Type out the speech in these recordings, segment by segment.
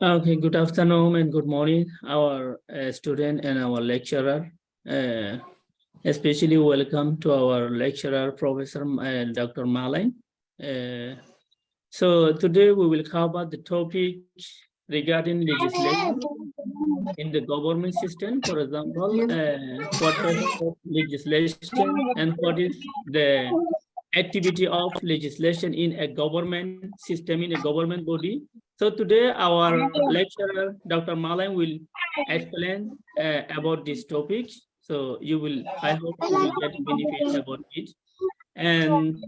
Okay, good afternoon and good morning, our student and our lecturer. Especially welcome to our lecturer, Professor Dr. Malang. So today we will cover the topic regarding legislation in the government system. For example, what type of legislation and what is the activity of legislation in a government system, in a government body. So today our lecturer, Dr. Malang, will explain about this topic. So I hope you will get benefit about it. And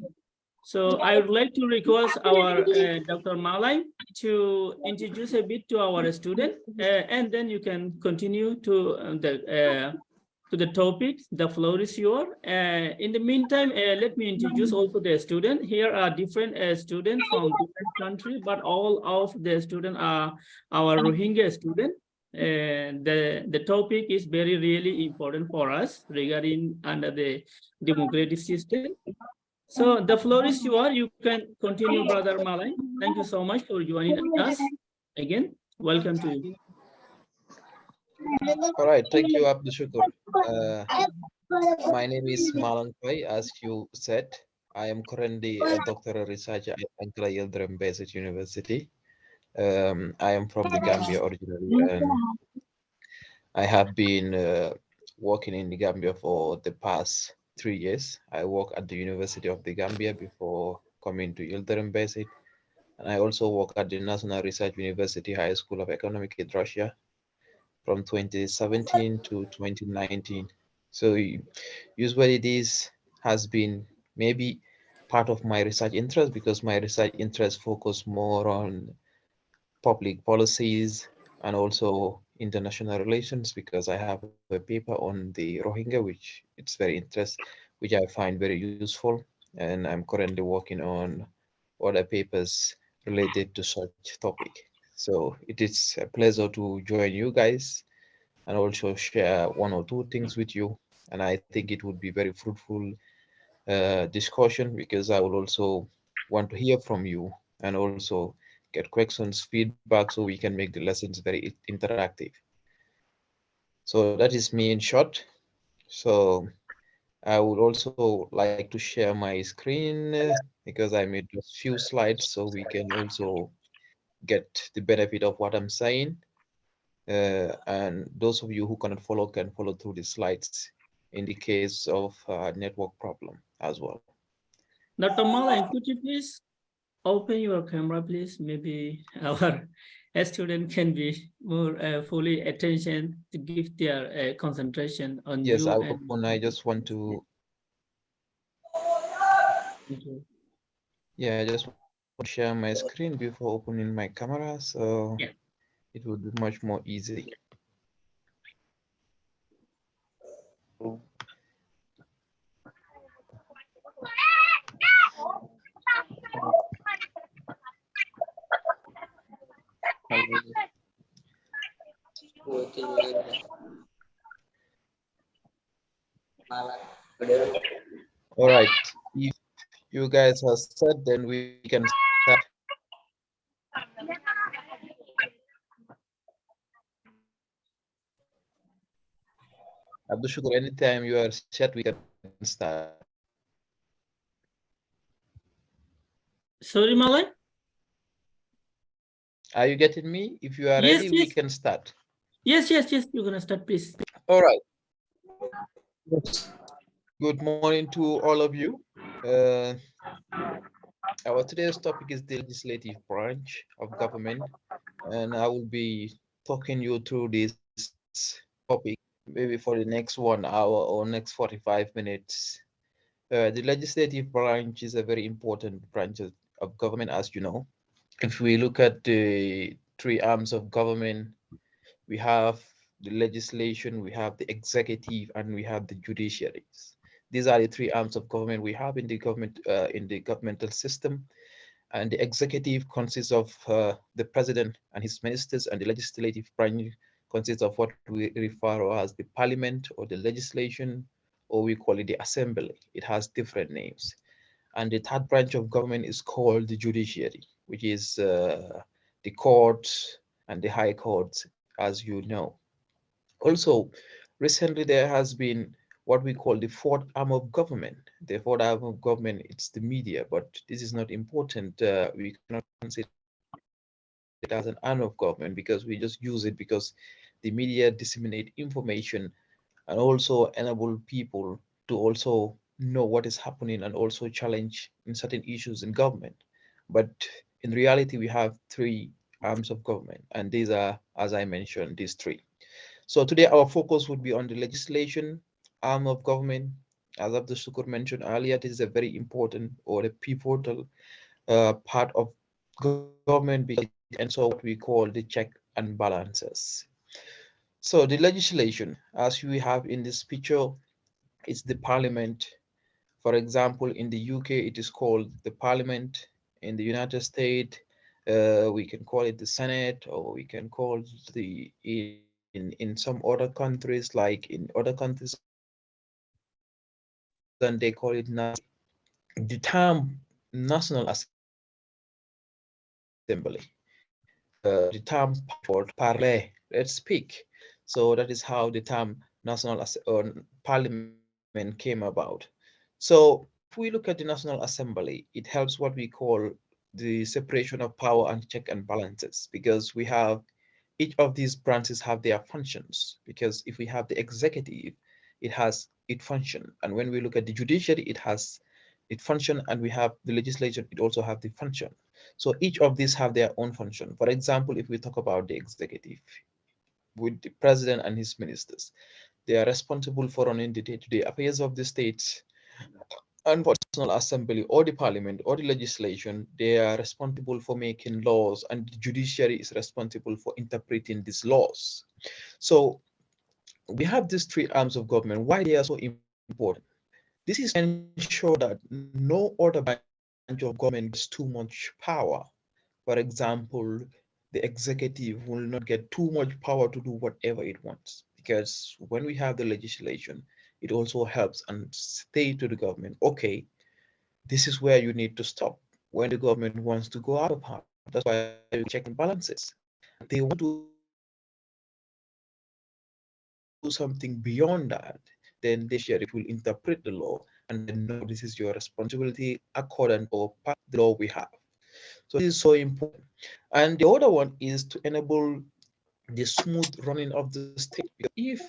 so I would like to request our Dr. Malang to introduce a bit to our student, and then you can continue to the topic. The floor is yours. In the meantime, let me introduce also the student. Here are different students from different countries, but all of the students are our Rohingya students. The topic is really important for us regarding under the democratic system. So the floor is yours. You can continue, Brother Malay. Thank you so much for joining us again. Welcome to you. All right, thank you, Abdushukur. My name is Malang Faye, as you said. I am currently a doctoral researcher at Ankara Yildirim Basic University. I am from the Gambia originally, and I have been working in the Gambia for the past 3 years. I work at the University of the Gambia before coming to Yildirim Basic, and I also work at the National Research University High School of Economics in Russia from 2017 to 2019. So usually this has been maybe part of my research interest because my research interest focus more on public policies and also international relations, because I have a paper on the Rohingya, which it's very which I find very useful. And I'm currently working on other papers related to such topic. So it is a pleasure to join you guys and also share one or two things with you. And I think it would be very fruitful discussion, because I will also want to hear from you and also get questions, feedback, so we can make the lessons very interactive. So that is me in short. So I would also like to share my screen because I made a few slides so we can also get the benefit of what I'm saying. And those of you who cannot follow can follow through the slides in the case of network problem as well. Dr. Malay, could you please open your camera, please? Maybe our student can be more fully attention to give their concentration on Yes, you. I'll open. I just want to. Yeah, I just want to share my screen before opening my camera, so yeah, it would be much more easy. All right, if you guys are set, then we can start. Abdushukur, anytime you are set, we can start. Sorry, Malay? Are you getting me? If you are ready, we can start. Yes, you're going to start, please. All right. Good morning to all of you. Our today's topic is the legislative branch of government, and I will be talking you through this topic maybe for the next 1 hour or next 45 minutes. The legislative branch is a very important branch of government, as you know. If we look at the three arms of government, we have the legislation, we have the executive, and we have the judiciaries. These are the three arms of government we have in the governmental system. And the executive consists of the president and his ministers, and the legislative branch consists of what we refer to as the parliament or the legislation, or we call it the assembly. It has different names. And the third branch of government is called the judiciary, which is the courts and the high courts, as you know. Also, recently there has been what we call the fourth arm of government. The fourth arm of government, it's the media, but this is not important. We cannot consider it as an arm of government because we just use it because the media disseminate information and also enable people to also know what is happening and also challenge in certain issues in government. But in reality, we have three arms of government, and these are, as I mentioned, these three. So today our focus would be on the legislation arm of government. As Abdul Shukur mentioned earlier, this is a very important or a pivotal part of government because it ensures what we call the check and balances. So the legislation, as we have in this picture, is the parliament. For example, in the UK, it is called the parliament. In the United States, we can call it the Senate, or we can call the in some other countries, like in other countries, and they call it national assembly. The term national assembly, the term parler, let's speak. So that is how the term parliament came about. So if we look at the National Assembly, it helps what we call the separation of power and check and balances, because we have each of these branches have their functions. Because if we have the executive, it has it function, and when we look at the judiciary, it has it function, and we have the legislature, it also have the function. So each of these have their own function. For example, if we talk about the executive with the president and his ministers, they are responsible for running the day-to-day affairs of the states. And for the National Assembly or the Parliament or the legislation, they are responsible for making laws, and the judiciary is responsible for interpreting these laws. So we have these three arms of government. Why they are so important? This is to ensure that no other branch of government gets too much power. For example, the executive will not get too much power to do whatever it wants, because when we have the legislation, it also helps and say to the government, okay, this is where you need to stop when the government wants to go out of power. That's why we check and balances. And they want to do something beyond that, then the judiciary, it will interpret the law, and then know this is your responsibility according to the law we have. So this is so important. And the other one is to enable the smooth running of the state. Because if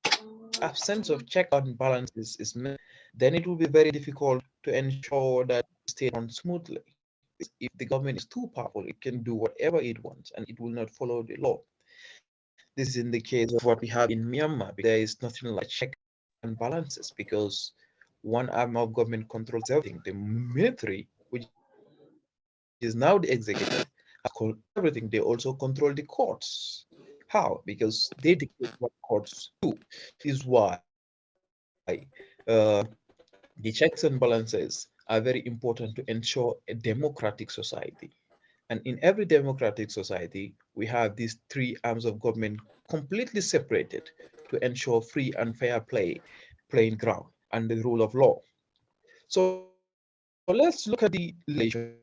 there is absence of check and balances is met, then it will be very difficult to ensure that the state runs smoothly. Because if the government is too powerful, it can do whatever it wants and it will not follow the law. This is in the case of what we have in Myanmar, because there is nothing like a check and balances, because one arm of government controls everything. The military, which is now the executive, has controlled everything. They also control the courts. How? Because they dictate what courts do. This is why the checks and balances are very important to ensure a democratic society. And in every democratic society, we have these three arms of government completely separated to ensure free and fair playing ground, and the rule of law. So let's look at the legislation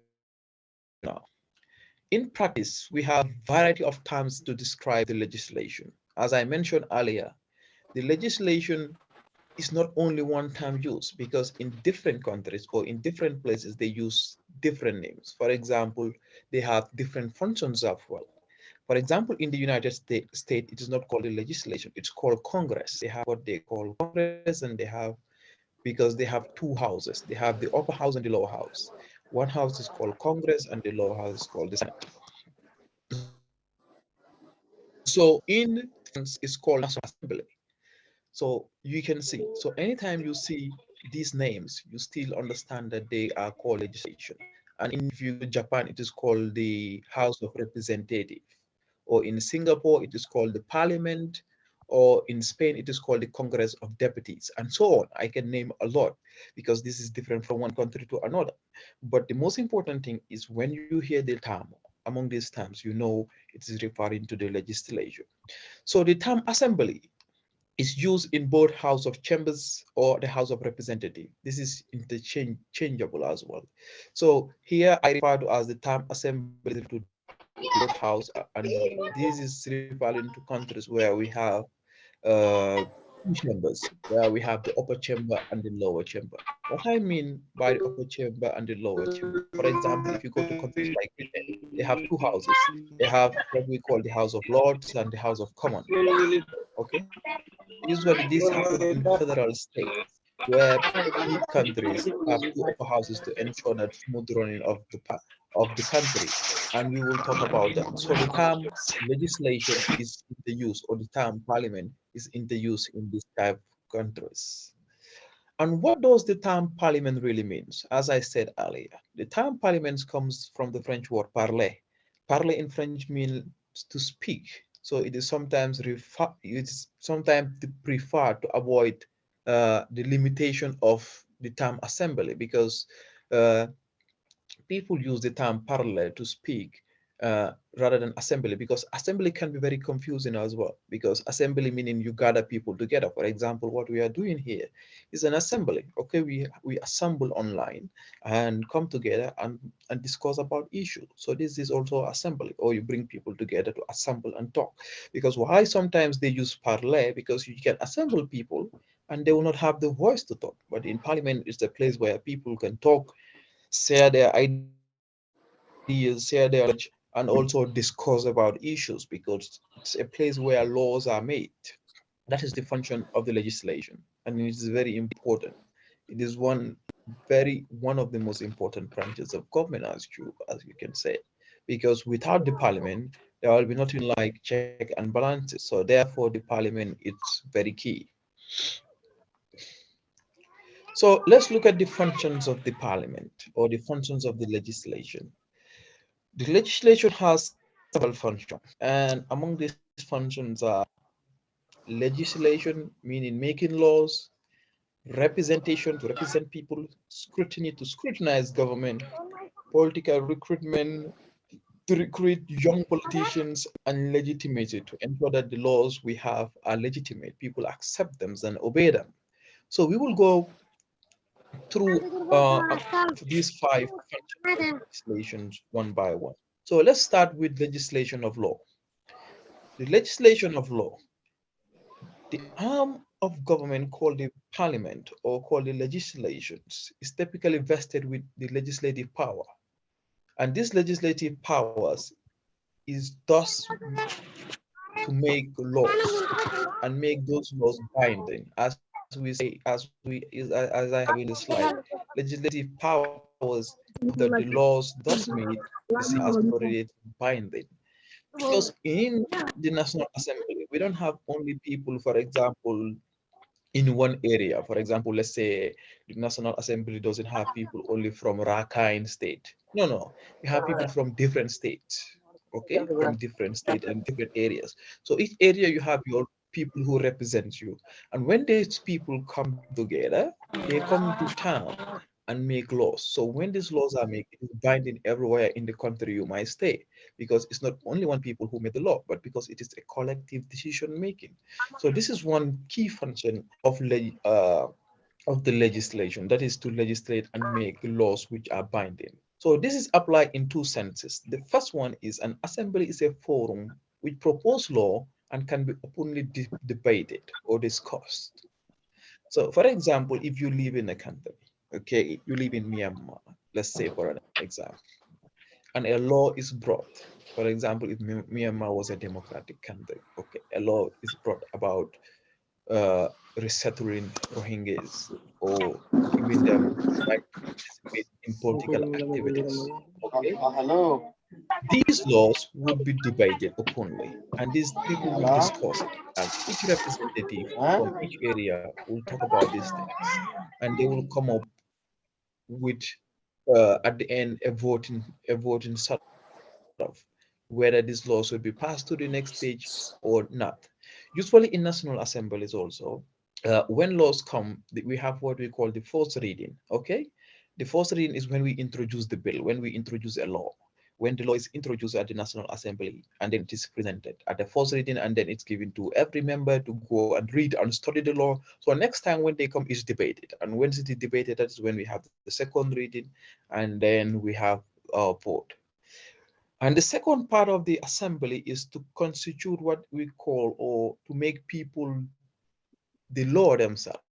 now. In practice, we have variety of terms to describe the legislation. As I mentioned earlier, the legislation is not only one time use, because in different countries or in different places they use different names. For example, they have different functions as well. For example, in the United States, it is not called the legislation, it's called Congress. They have what they call Congress, and they have, because they have two houses. They have the upper house and the lower house. One house is called Congress and the lower house is called the Senate. So in is called National Assembly. So you can see. So anytime you see these names, you still understand that they are called legislation. And if you go to Japan, it is called the House of Representative. Or in Singapore, it is called the Parliament. Or in Spain, it is called the Congress of Deputies, and so on. I can name a lot because this is different from one country to another. But the most important thing is when you hear the term, among these terms, you know it is referring to the legislature. So the term assembly, is used in both House of Chambers or the House of Representative. This is interchangeable as well. So here I refer to as the term assembly to both House, and this is referring to countries where we have two chambers, where we have the upper chamber and the lower chamber. What I mean by the upper chamber and the lower chamber, for example, if you go to countries like Britain, they have two houses. They have what we call the House of Lords and the House of Commons. Okay, usually this happens in federal states where big countries have two upper houses to ensure that smooth running of of the country. And we will talk about that. So the term legislation is in the use, or the term parliament is in the use in this type of countries. And what does the term parliament really means? As I said earlier, the term parliament comes from the French word parler. Parler in French means to speak. So it's sometimes preferred to avoid the limitation of the term assembly, because uh, people use the term parallel to speak rather than assembly, because assembly can be very confusing as well, because assembly meaning you gather people together. For example, what we are doing here is an assembly. Okay, we assemble online and come together and discuss about issues. So this is also assembly, or you bring people together to assemble and talk. Because why sometimes they use parler, because you can assemble people and they will not have the voice to talk. But in parliament, it's the place where people can talk, share their ideas, share their knowledge, and also discuss about issues, because it's a place where laws are made. That is the function of the legislation, and it is very important. It is one of the most important branches of government, as you can say, because without the parliament, there will be nothing like check and balances. So therefore, the parliament is very key. So let's look at the functions of the parliament, or the functions of the legislation. The legislation has several functions, and among these functions are legislation, meaning making laws; representation, to represent people; scrutiny, to scrutinize government; political recruitment, to recruit young politicians; and legitimacy, to ensure that the laws we have are legitimate, people accept them and obey them. So we will go through these five functions of legislations one by one. So let's start with legislation of law. The legislation of law, the arm of government called the parliament or called the legislations, is typically vested with the legislative power. And this legislative powers is thus to make laws and make those laws binding. As we say, as I have in the slide, legislative powers that the laws thus made the same as already binding. Because in the National Assembly, we don't have only people, for example, in one area. For example, let's say the National Assembly doesn't have people only from Rakhine State. No, no, we have people from different states. Okay, from different states and different areas. So each area you have your people who represent you, and when these people come together, they come to town and make laws. So when these laws are made, it is binding everywhere in the country you might stay, because it's not only one people who made the law, but because it is a collective decision making. So this is one key function of the legislation, that is to legislate and make laws which are binding. So this is applied in two senses. The first one is an assembly is a forum which propose law and can be openly debated or discussed. So for example, if you live in a country, okay, you live in Myanmar, let's say for an example, and a law is brought. For example, if Myanmar was a democratic country, okay, a law is brought about uh, resettling Rohingyas or giving them right to participate in political activities. Okay, Hello. these laws would be debated openly, and these people will discuss it, and each representative Huh? from each area will talk about these things, and they will come up with at the end a voting sort of whether these laws will be passed to the next stage or not. Usually in national assemblies also, when laws come, we have what we call the first reading. Okay, the first reading is when we introduce the bill, when we introduce a law. when the law is introduced at the National Assembly and then it is presented at the first reading and then it's given to every member to go and read and study the law. So next time when they come, it's debated. And when it is debated, that is when we have the second reading and then we have a vote. And the second part of the assembly is to constitute what we call or to make people the law themselves.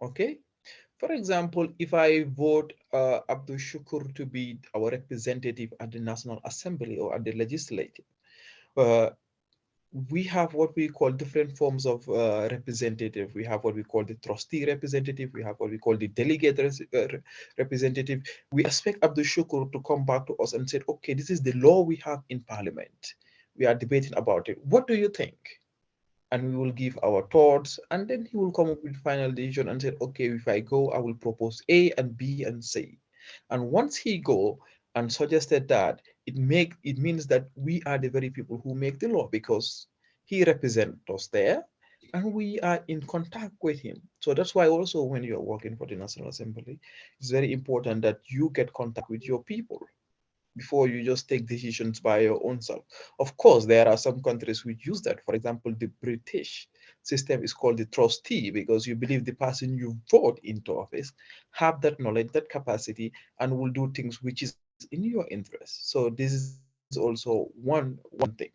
Okay. For example, if I vote Abdul Shukur to be our representative at the National Assembly or at the Legislature, uh, we have what we call different forms of representative. We have what we call the trustee representative. We have what we call the delegate representative. We expect Abdul Shukur to come back to us and say, okay, this is the law we have in Parliament. We are debating about it. What do you think? And we will give our thoughts, and then he will come up with final decision and say, okay, if I go, I will propose A and B and C. And once he go and suggested that, it means that we are the very people who make the law because he represents us there and we are in contact with him. So that's why also when you are working for the National Assembly, it's very important that you get contact with your people before you just take decisions by your own self. Of course, there are some countries which use that. For example, the British system is called the trustee because you believe the person you vote into office have that knowledge, that capacity, and will do things which is in your interest. So this is also one thing.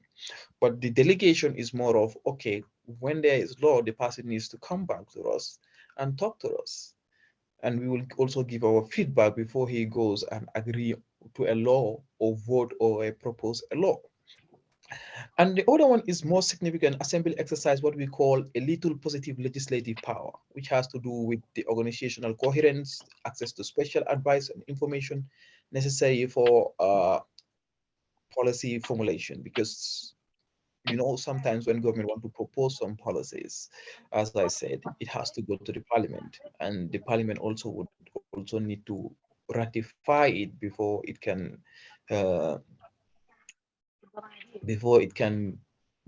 But the delegation is more of, okay, when there is law, the person needs to come back to us and talk to us, and we will also give our feedback before he goes and agree to a law or vote or propose a law. And the other one is more significant. Assembly exercise what we call a little positive legislative power, which has to do with the organizational coherence, access to special advice and information necessary for policy formulation. Because sometimes when government want to propose some policies, as I said, it has to go to the parliament, and the parliament also would also need to ratify it uh, before it can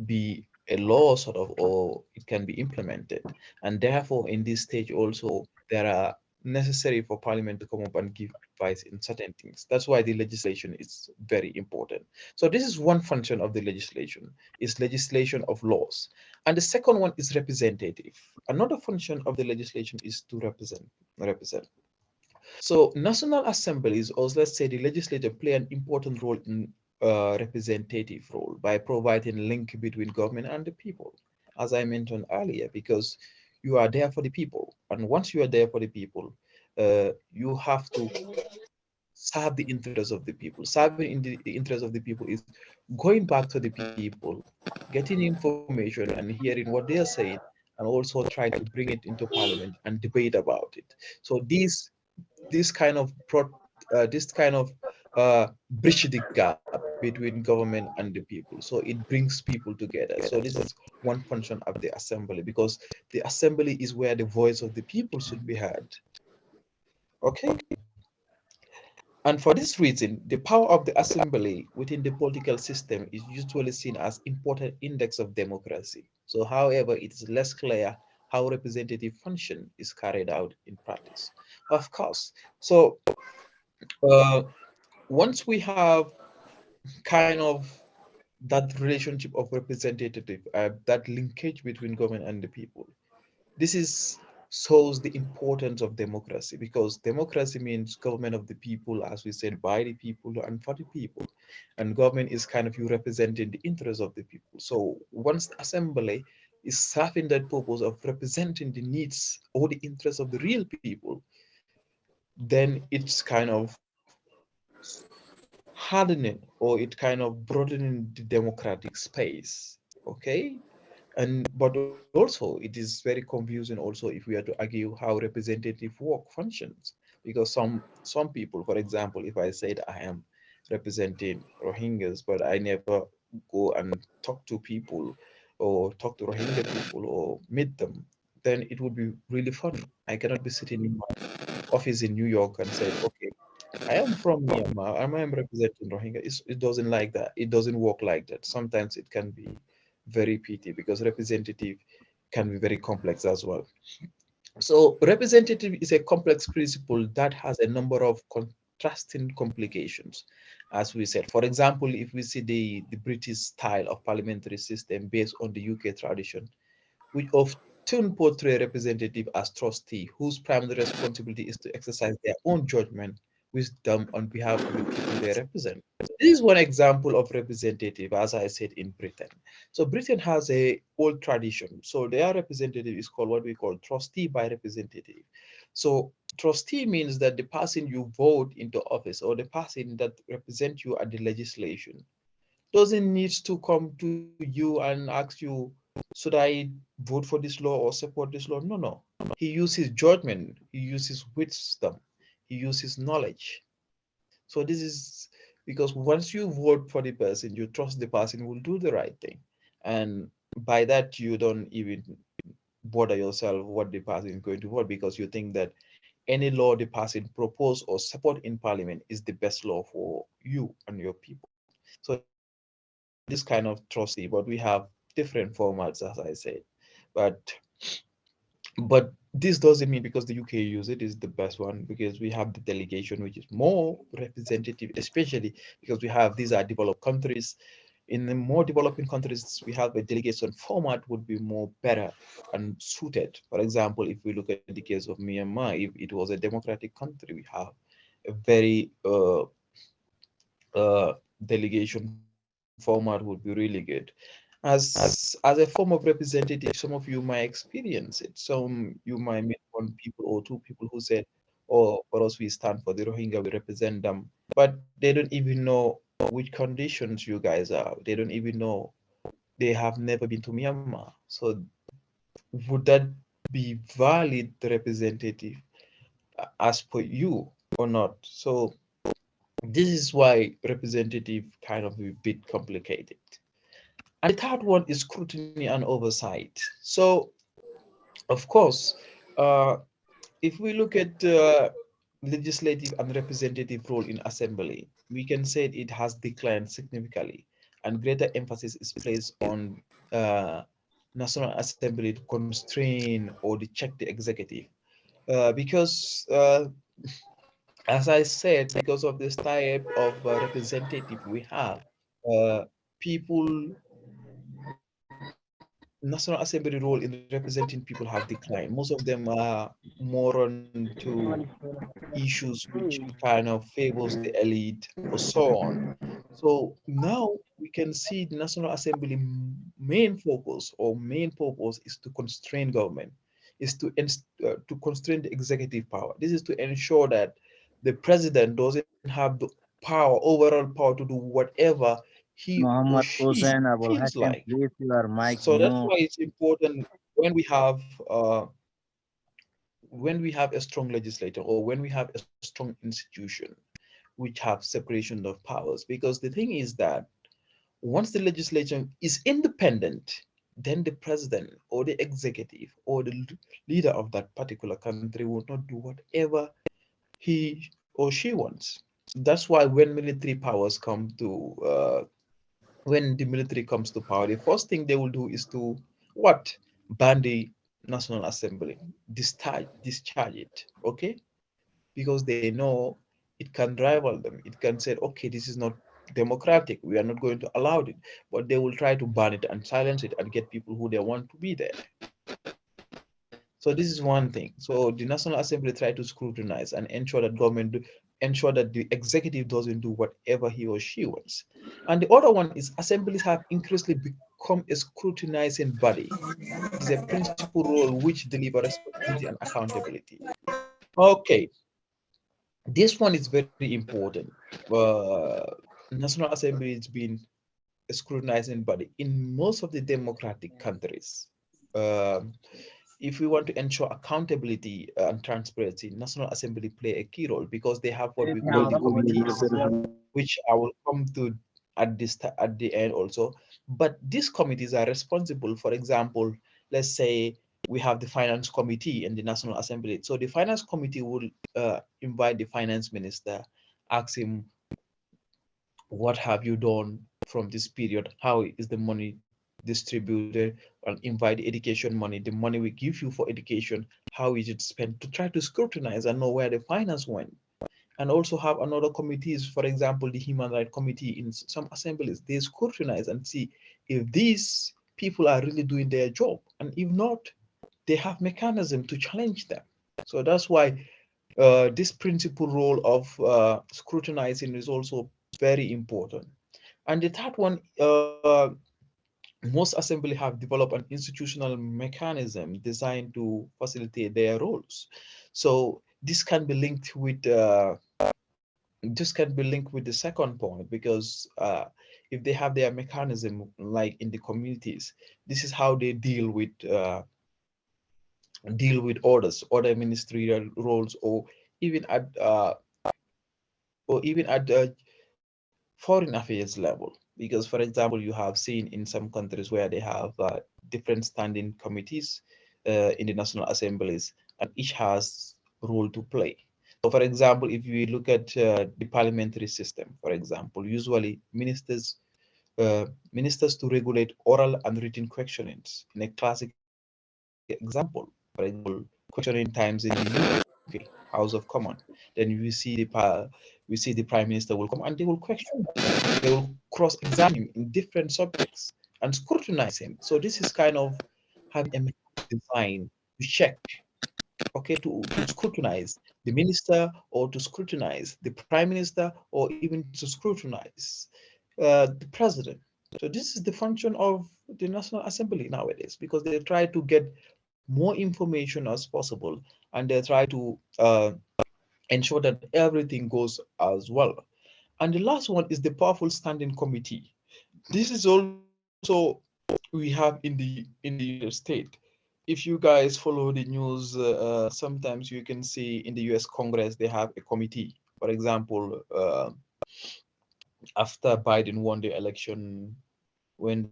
be a law sort of, or it can be implemented. And therefore in this stage also there are necessary for parliament to come up and give advice in certain things. That's why the legislation is very important. So this is one function of the legislation, is legislation of laws. And the second one is representative. Another function of the legislation is to represent. So national assemblies, or let's say the legislature, play an important role in representative role by providing link between government and the people, as I mentioned earlier, because you are there for the people. And once you are there for the people, you have to serve the interests of the people. Serving in the interest of the people is going back to the people, getting information and hearing what they are saying, and also try to bring it into parliament and debate about it. So this kind of bridge the gap between government and the people. So it brings people together. So this is one function of the assembly, because the assembly is where the voice of the people should be heard. Okay. And for this reason, the power of the assembly within the political system is usually seen as important index of democracy. So, however, it is less clear how representative function is carried out in practice. Of course. So, uh, once we have kind of that relationship of representative, that linkage between government and the people, this is shows the importance of democracy, because democracy means government of the people, as we said, by the people and for the people. And government is kind of you representing the interests of the people. So once the assembly is serving that purpose of representing the needs or the interests of the real people, then it's kind of hardening, or it kind of broadening the democratic space. Okay. And but also it is very confusing also if we are to argue how representative work functions, because some people, for example, if I said I am representing Rohingyas but I never go and talk to people or talk to Rohingya people or meet them, then it would be really funny. I cannot be sitting in my office in New York and said, okay, I am from Myanmar, I am representing Rohingya. It doesn't like that. It doesn't work like that. Sometimes it can be very petty, because representative can be very complex as well. So representative is a complex principle that has a number of contrasting complications. as we said. For example, if we see the British style of parliamentary system based on the UK tradition, which often portray representative as trustee, whose primary responsibility is to exercise their own judgment, wisdom on behalf of the people they represent. This is one example of representative, as I said, in Britain. So Britain has a old tradition. So their representative is called what we call trustee by representative. So trustee means that the person you vote into office or the person that represent you at the legislation doesn't need to come to you and ask you, should I vote for this law or support this law? No, no. He uses judgment, he uses wisdom, he uses knowledge. So this is because once you vote for the person, you trust the person will do the right thing. And by that, you don't even bother yourself what the person is going to vote because you think that any law the person propose or support in parliament is the best law for you and your people. So this is this kind of trustee, but we have different formats, as I said. But but this doesn't mean because the UK use it is the best one because we have the delegation which is more representative, especially because we have these are developed countries. In the more developing countries, we have a delegation format would be more better and suited. For example, if we look at the case of Myanmar, if it was a democratic country, we have a very uh, delegation format would be really good. As a form of representative, some of you might experience it. Some you might meet one people or two people who said, "Oh, for us we stand for the Rohingya, we represent them," but they don't even know which conditions you guys are. They don't even know. They have never been to Myanmar. So would that be valid representative as per you or not? So this is why representative kind of a bit complicated. And the third one is scrutiny and oversight. So, of course, uh, if we look at legislative and representative role in assembly, we can say it has declined significantly, and greater emphasis is placed on uh, National Assembly to constrain or to check the executive. Because, as I said, because of this type of representative we have, people National Assembly role in representing people have declined. Most of them are more on to issues which kind of favors the elite or so on. So now we can see the National Assembly main focus or main purpose is to constrain government, is to constrain the executive power. This is to ensure that the president doesn't have the power, overall power to do whatever he or Muhammad she Hussain Abul feels Hakim, like. please your mic So that's mute. why it's important when we have uh, when we have a strong legislator or when we have a strong institution which have separation of powers. Because the thing is that once the legislature is independent, then the president or the executive or the leader of that particular country will not do whatever he or she wants. That's why when military powers come to when the military comes to power, the first thing they will do is to what? Ban the National Assembly, discharge it, okay? Because they know it can rival them. It can say, okay, this is not democratic. We are not going to allow it. But they will try to ban it and silence it and get people who they want to be there. So this is one thing. So the National Assembly try to scrutinize and ensure that ensure that the executive doesn't do whatever he or she wants. And the other one is assemblies have increasingly become a scrutinizing body. It is a principal role which deliver responsibility and accountability. Okay, this one is very important. Uh, National Assembly has been a scrutinizing body in most of the democratic countries. Um, if we want to ensure accountability and transparency, National Assembly play a key role because they have what we call the committees, which I will come to at the end also. But these committees are responsible. For example, let's say we have the finance committee in the National Assembly. So the finance committee will invite the finance minister, ask him, what have you done from this period? How is the money distributed? And invite the education money, the money we give you for education, how is it spent to try to scrutinize and know where the finance went. and also have another committees, for example, the Human Rights Committee in some assemblies. They scrutinize and see if these people are really doing their job, and if not, they have mechanism to challenge them. So that's why this principal role of scrutinizing is also very important. And the third one, most assembly have developed an institutional mechanism designed to facilitate their roles. So this can be linked with the second point, because if they have their mechanism like in the communities, this is how they deal with orders, other ministerial roles, even at uh, even at the foreign affairs level. Because, for example, you have seen in some countries where they have different standing committees in the national assemblies, and each has role to play. So, for example, if we look at the parliamentary system, for example, usually ministers to regulate oral and written questionings. In a classic example, for example, questioning times in the UK, House of Commons. Then we see the Prime Minister will come and they will question him. They will cross-examine him in different subjects and scrutinize him. So this is kind of having a design to check, okay, to scrutinize the minister, or to scrutinize the prime minister, or even to scrutinize the president. So this is the function of the National Assembly nowadays, because they try to get more information as possible, and they try to ensure that everything goes as well. And the last one is the powerful standing committee. This is also we have in the United States. If you guys follow the news, sometimes you can see in the U.S. Congress they have a committee. For example, after Biden won the election, when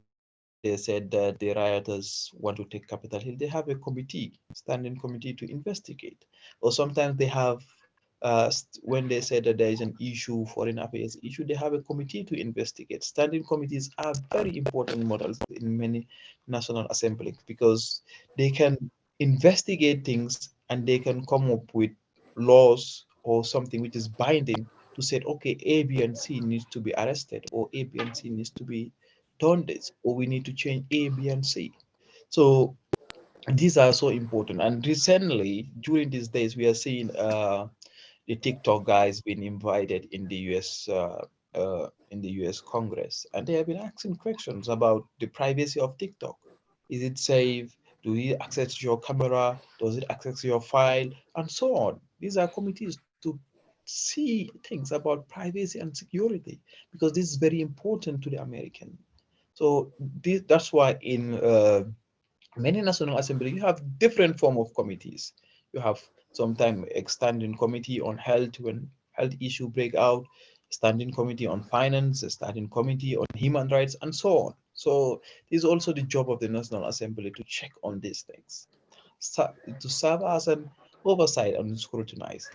they said that the rioters want to take Capitol Hill, they have a committee, standing committee to investigate. Or sometimes they have, when they say that there is an issue, foreign affairs issue, they have a committee to investigate. Standing committees are very important models in many national assemblies, because they can investigate things and they can come up with laws or something which is binding to say, okay, A, B, and C needs to be arrested, or A, B, and C needs to be done this, or we need to change A, B, and C. So these are so important. And recently, during these days, we are seeing the TikTok guys being invited in the US Congress, and they have been asking questions about the privacy of TikTok. Is it safe? Do it access your camera? Does it access your file? And so on. These are committees to see things about privacy and security, because this is very important to the American. So that's why in many national assembly you have different form of committees. You have sometimes a standing committee on health when health issue break out, standing committee on finance, a standing committee on human rights, and so on. So it is also the job of the national assembly to check on these things, to serve as an oversight and scrutinize.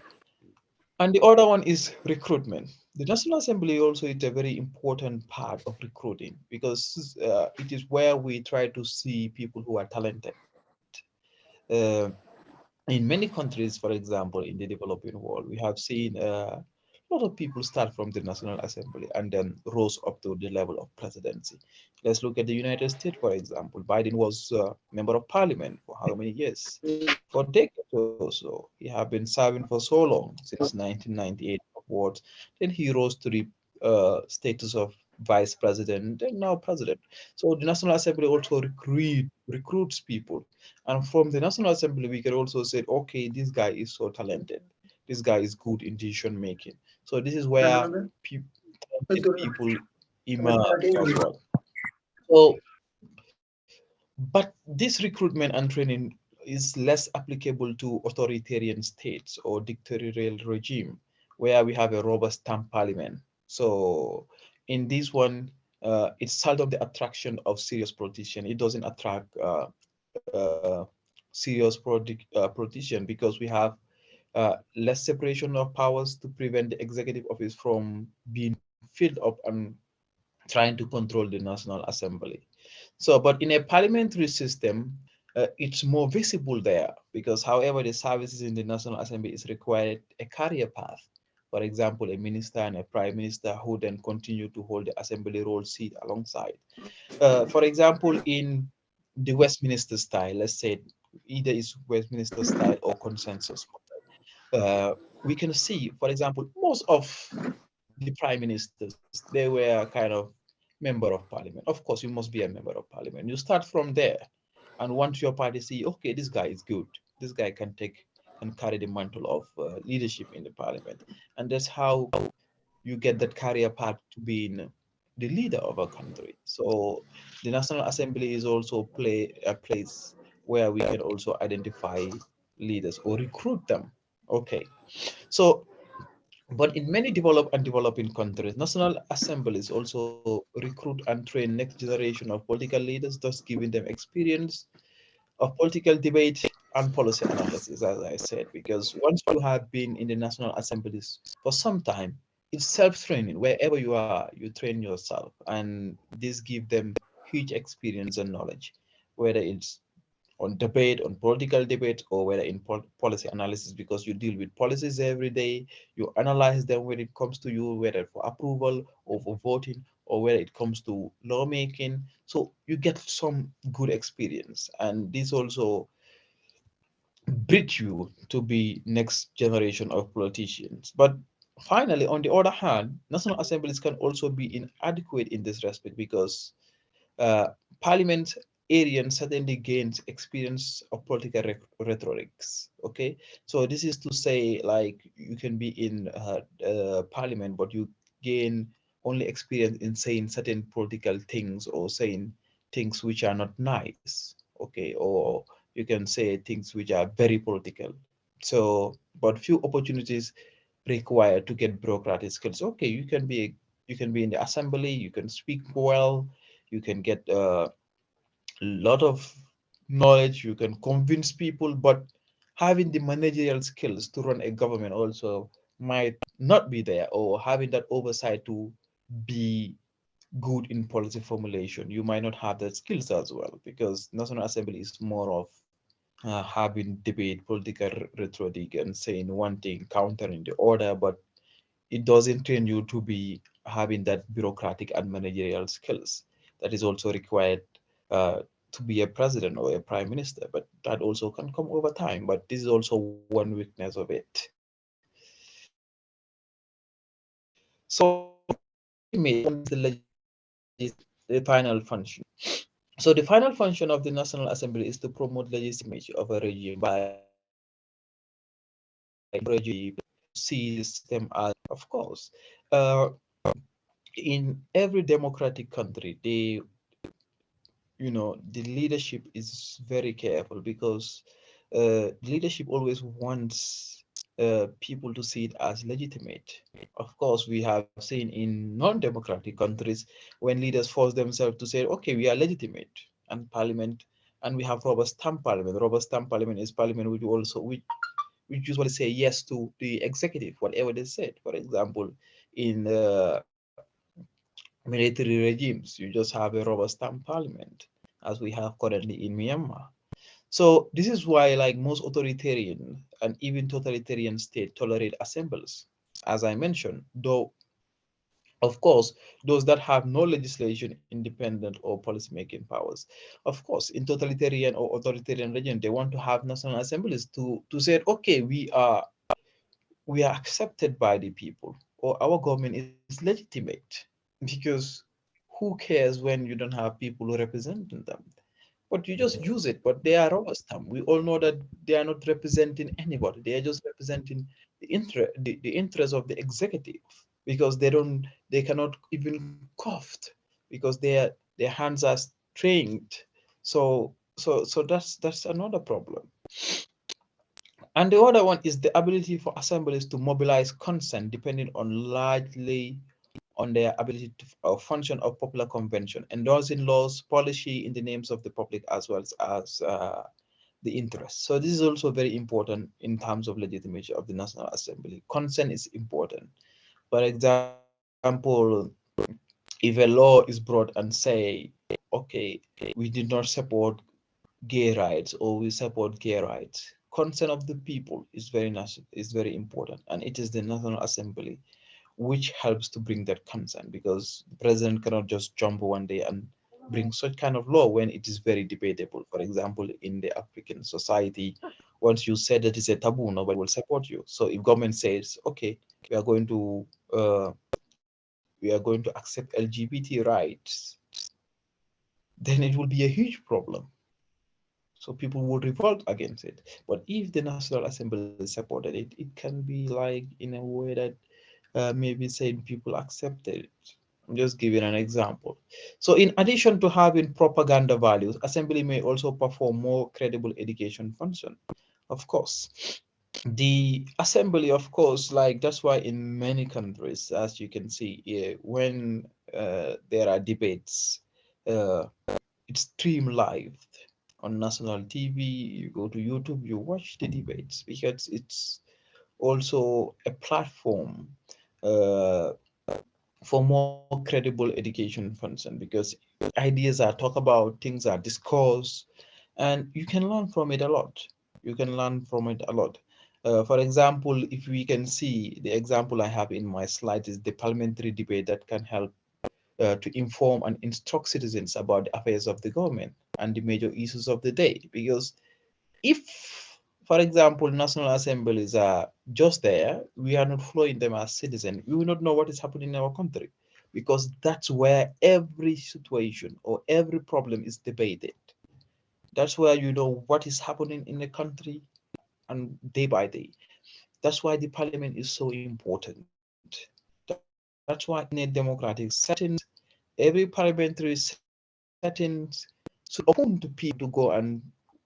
And the other one is recruitment. The National Assembly also is a very important part of recruiting, because it is where we try to see people who are talented. Uh, in many countries, for example, in the developing world, we have seen a lot of people start from the National Assembly and then rose up to the level of presidency. Let's look at the United States, for example. Biden was a member of parliament for how many years? For decades or so. He have been serving for so long, since 1998 upwards. Then he rose to the status of vice president and now president. So the National Assembly also recruits people, and from the National Assembly, we can also say, okay, this guy is so talented. This guy is good in decision making. So this is where talented people emerge as well. So, but this recruitment and training is less applicable to authoritarian states or dictatorial regime, where we have a robust term parliament. So in this one, it's seldom the attraction of serious politician. It doesn't attract uh, serious politician, because we have less separation of powers to prevent the executive office from being filled up and trying to control the National Assembly. So, but in a parliamentary system, it's more visible there, because however the services in the National Assembly is required a career path. For example, a minister and a prime minister who then continue to hold the assembly role seat alongside. For example, in the Westminster style, let's say either is Westminster style or consensus. Uh, we can see, for example, most of the prime ministers, they were kind of member of parliament. Of course, you must be a member of parliament. You start from there, and once your party see, okay, this guy is good, this guy can carry the mantle of leadership in the parliament, and that's how you get that career path to being the leader of a country. So the National Assembly is also play a place where we can also identify leaders or recruit them. Okay, so but in many developed and developing countries, national assemblies also recruit and train next generation of political leaders, thus giving them experience of political debate and policy analysis, as I said, because once you have been in the national assemblies for some time, it's self-training. Wherever you are, you train yourself, and this gives them huge experience and knowledge, whether it's on debate, on political debate, or whether in policy analysis, because you deal with policies every day. You analyze them when it comes to you, whether for approval or for voting, or whether it comes to lawmaking. So you get some good experience, and this also bridge you to be next generation of politicians. But finally, on the other hand, national assemblies can also be inadequate in this respect because uh, parliamentarians certainly gains experience of political rhetorics. Okay, so this is to say, like you can be in parliament, but you gain only experience in saying certain political things or saying things which are not nice. Okay, or you can say things which are very political. So, but few opportunities required to get bureaucratic skills. Okay, you can be in the assembly, you can speak well, you can get a lot of knowledge, you can convince people, but having the managerial skills to run a government also might not be there, or having that oversight to be good in policy formulation, you might not have that skills as well, because National Assembly is more of having debate, political rhetoric, and saying one thing, countering the order, but it doesn't train you to be having that bureaucratic and managerial skills that is also required uh, to be a president or a prime minister. But that also can come over time. But this is also one weakness of it. So the final function. So the final function of the National Assembly is to promote legitimacy of a regime by regime see the system as, of course, uh, in every democratic country, the leadership is very careful because leadership always wants people to see it as legitimate. Of course, we have seen in non-democratic countries when leaders force themselves to say, okay, we are legitimate, and parliament, and we have rubber stamp parliament. Rubber stamp parliament is parliament which usually say yes to the executive, whatever they said. For example, in military regimes, you just have a rubber stamp parliament, as we have currently in Myanmar. So this is why, like most authoritarian and even totalitarian state tolerate assemblies, as I mentioned, though of course, those that have no legislation, independent, or policy-making powers. Of course, in totalitarian or authoritarian region, they want to have national assemblies to say, okay, we are accepted by the people, or our government is legitimate, because who cares when you don't have people who representing them? But you just use it. But they are rubber stamp. We all know that they are not representing anybody. They are just representing the interest of the executive, because they cannot even cough, because their hands are trained. So that's another problem. And the other one is the ability for assemblies to mobilize consent, depending on largely on their ability to function of popular convention, endorsing laws, policy in the names of the public, as well as the interest. So this is also very important in terms of legitimacy of the National Assembly. Consent is important. For example, if a law is brought and say, okay, we did not support gay rights, or we support gay rights, consent of the people is very important, and it is the National Assembly which helps to bring that consent, because the president cannot just jump one day and bring such kind of law when it is very debatable. For example, in the African society, once you say that it's a taboo, nobody will support you. So if government says, okay, we are going to accept LGBT rights, then it will be a huge problem. So people would revolt against it. But if the National Assembly supported it, it can be like in a way that maybe saying people accepted it. I'm just giving an example. So in addition to having propaganda values, Assembly may also perform more credible education function. Of course, the Assembly, of course, like that's why in many countries, as you can see, when there are debates, uh, it's streamed live on national TV. You go to YouTube, you watch the debates, because it's also a platform uh, for more credible education function, because ideas are talked about, things are discussed, and you can learn from it a lot. You can learn from it a lot. For example, if we can see the example I have in my slide is the parliamentary debate that can help to inform and instruct citizens about the affairs of the government and the major issues of the day. Because if, for example, national assemblies are just there, we are not following them as citizens, we will not know what is happening in our country, because that's where every situation or every problem is debated. That's where you know what is happening in the country and day by day. That's why the parliament is so important. That's why in a democratic settings, every parliamentary settings should open to people to go and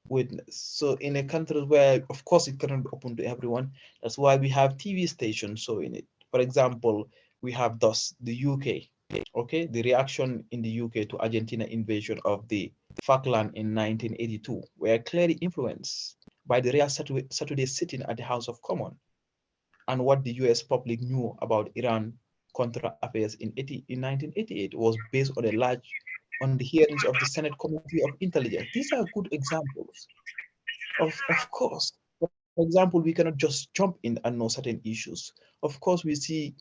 witness. So in a country where, of course, it cannot be open to everyone, that's why we have TV stations showing it. For example, we have thus the UK, okay, the reaction in the UK to Argentina invasion of the Falkland in 1982 were clearly influenced by the rare Saturday sitting at the House of Commons and what the US public knew about Iran Contra affairs in 1988 was based on the hearings of the Senate Committee of Intelligence. These are good examples. Of course, for example, we cannot just jump in and know certain issues. Of course, we see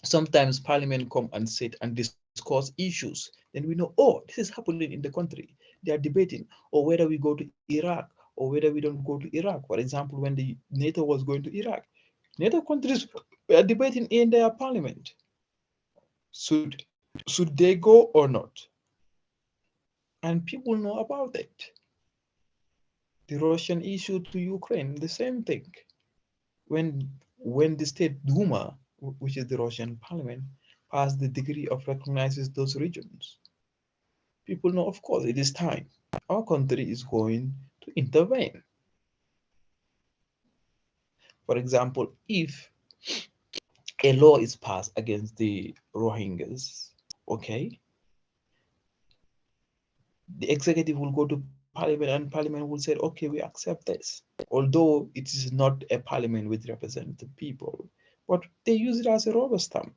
sometimes Parliament come and sit and discuss issues. Then we know, oh, this is happening in the country. They are debating, or whether we go to Iraq, or whether we don't go to Iraq. For example, when the NATO was going to Iraq, NATO countries were debating in their parliament. Should they go or not? And people know about it. The Russian issue to Ukraine, the same thing. When the state Duma, which is the Russian parliament, passed the decree of recognizes those regions, people know, of course, it is time. Our country is going to intervene. For example, if a law is passed against the Rohingyas, okay, the executive will go to parliament and parliament will say, okay, we accept this. Although it is not a parliament which represents the people, but they use it as a rubber stamp.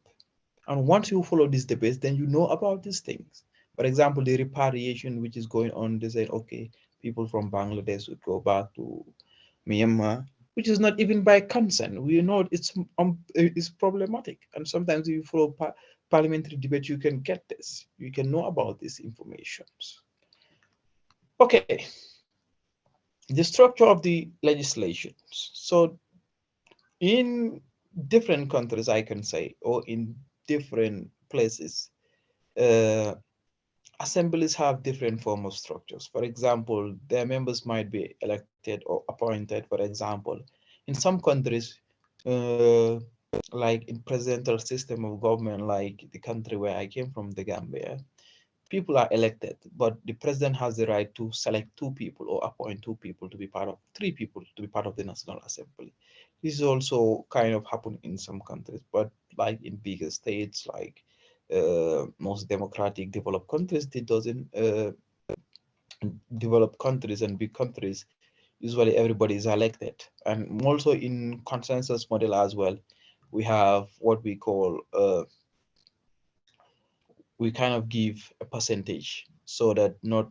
And once you follow these debates, then you know about these things. For example, the repatriation which is going on, they say, okay, people from Bangladesh would go back to Myanmar, which is not even by consent. We know it's problematic. And sometimes if you follow parliamentary debate, you can get this. You can know about these informations. Okay, the structure of the legislation. So in different countries, I can say, or in different places, uh, assemblies have different form of structures. For example, their members might be elected or appointed. For example, in some countries, uh, like in presidential system of government, like the country where I came from, the Gambia, people are elected, but the president has the right to select two people or appoint two people to be part of three people to be part of the National Assembly. This is also kind of happen in some countries, but like in bigger states, like most democratic developed countries, it doesn't developed countries and big countries. Usually everybody is elected, and also in consensus model as well, we have what we call we kind of give a percentage so that not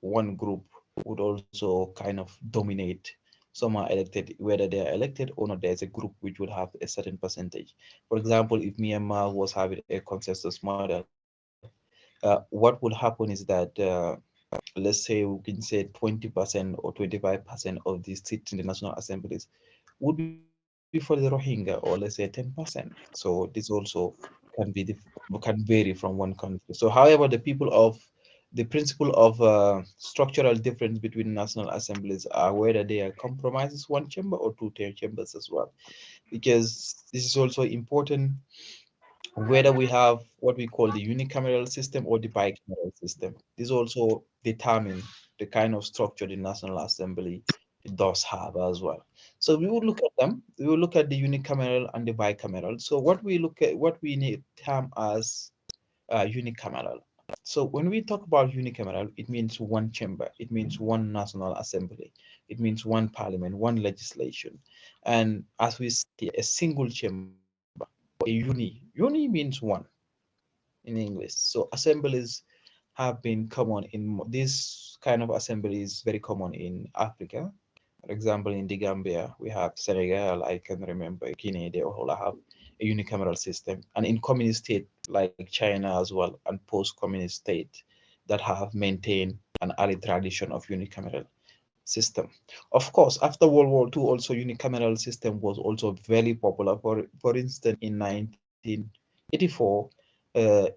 one group would also kind of dominate. Some are elected, whether they are elected or not, there's a group which would have a certain percentage. For example, if Myanmar was having a consensus model, what would happen is that let's say we can say 20% or 25% of the seats in the national assemblies would be for the Rohingya, or let's say 10%. So this also can vary from one country. So however, the principle of structural difference between national assemblies are whether they are compromises one chamber or two-tier chambers as well, because this is also important whether we have what we call the unicameral system or the bicameral system. This also determine the kind of structure the National Assembly does have as well. So we will look at them. We will look at the unicameral and the bicameral. So what we need term as unicameral. So when we talk about unicameral, it means one chamber, it means one National Assembly, it means one parliament, one legislation. And as we see, a single chamber, a uni means one in English. So assemblies have been common this kind of assembly is very common in Africa. For example, in the Gambia, we have Senegal, I can remember Guinea, they all have a unicameral system. And in communist state like China as well, and post-communist state that have maintained an early tradition of unicameral system. Of course, after World War II, also unicameral system was also very popular. For instance, in 1984,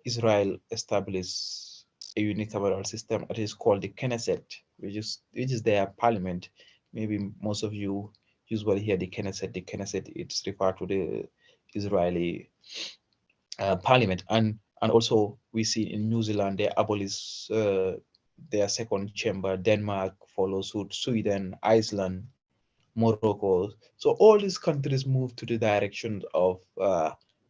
Israel established a unicameral system that is called the Knesset, which is their parliament. Maybe most of you usually hear the Knesset. The Knesset, it's referred to the Israeli parliament, and also we see in New Zealand they abolish their second chamber. Denmark follows suit, Sweden, Iceland, Morocco. So all these countries moved to the direction of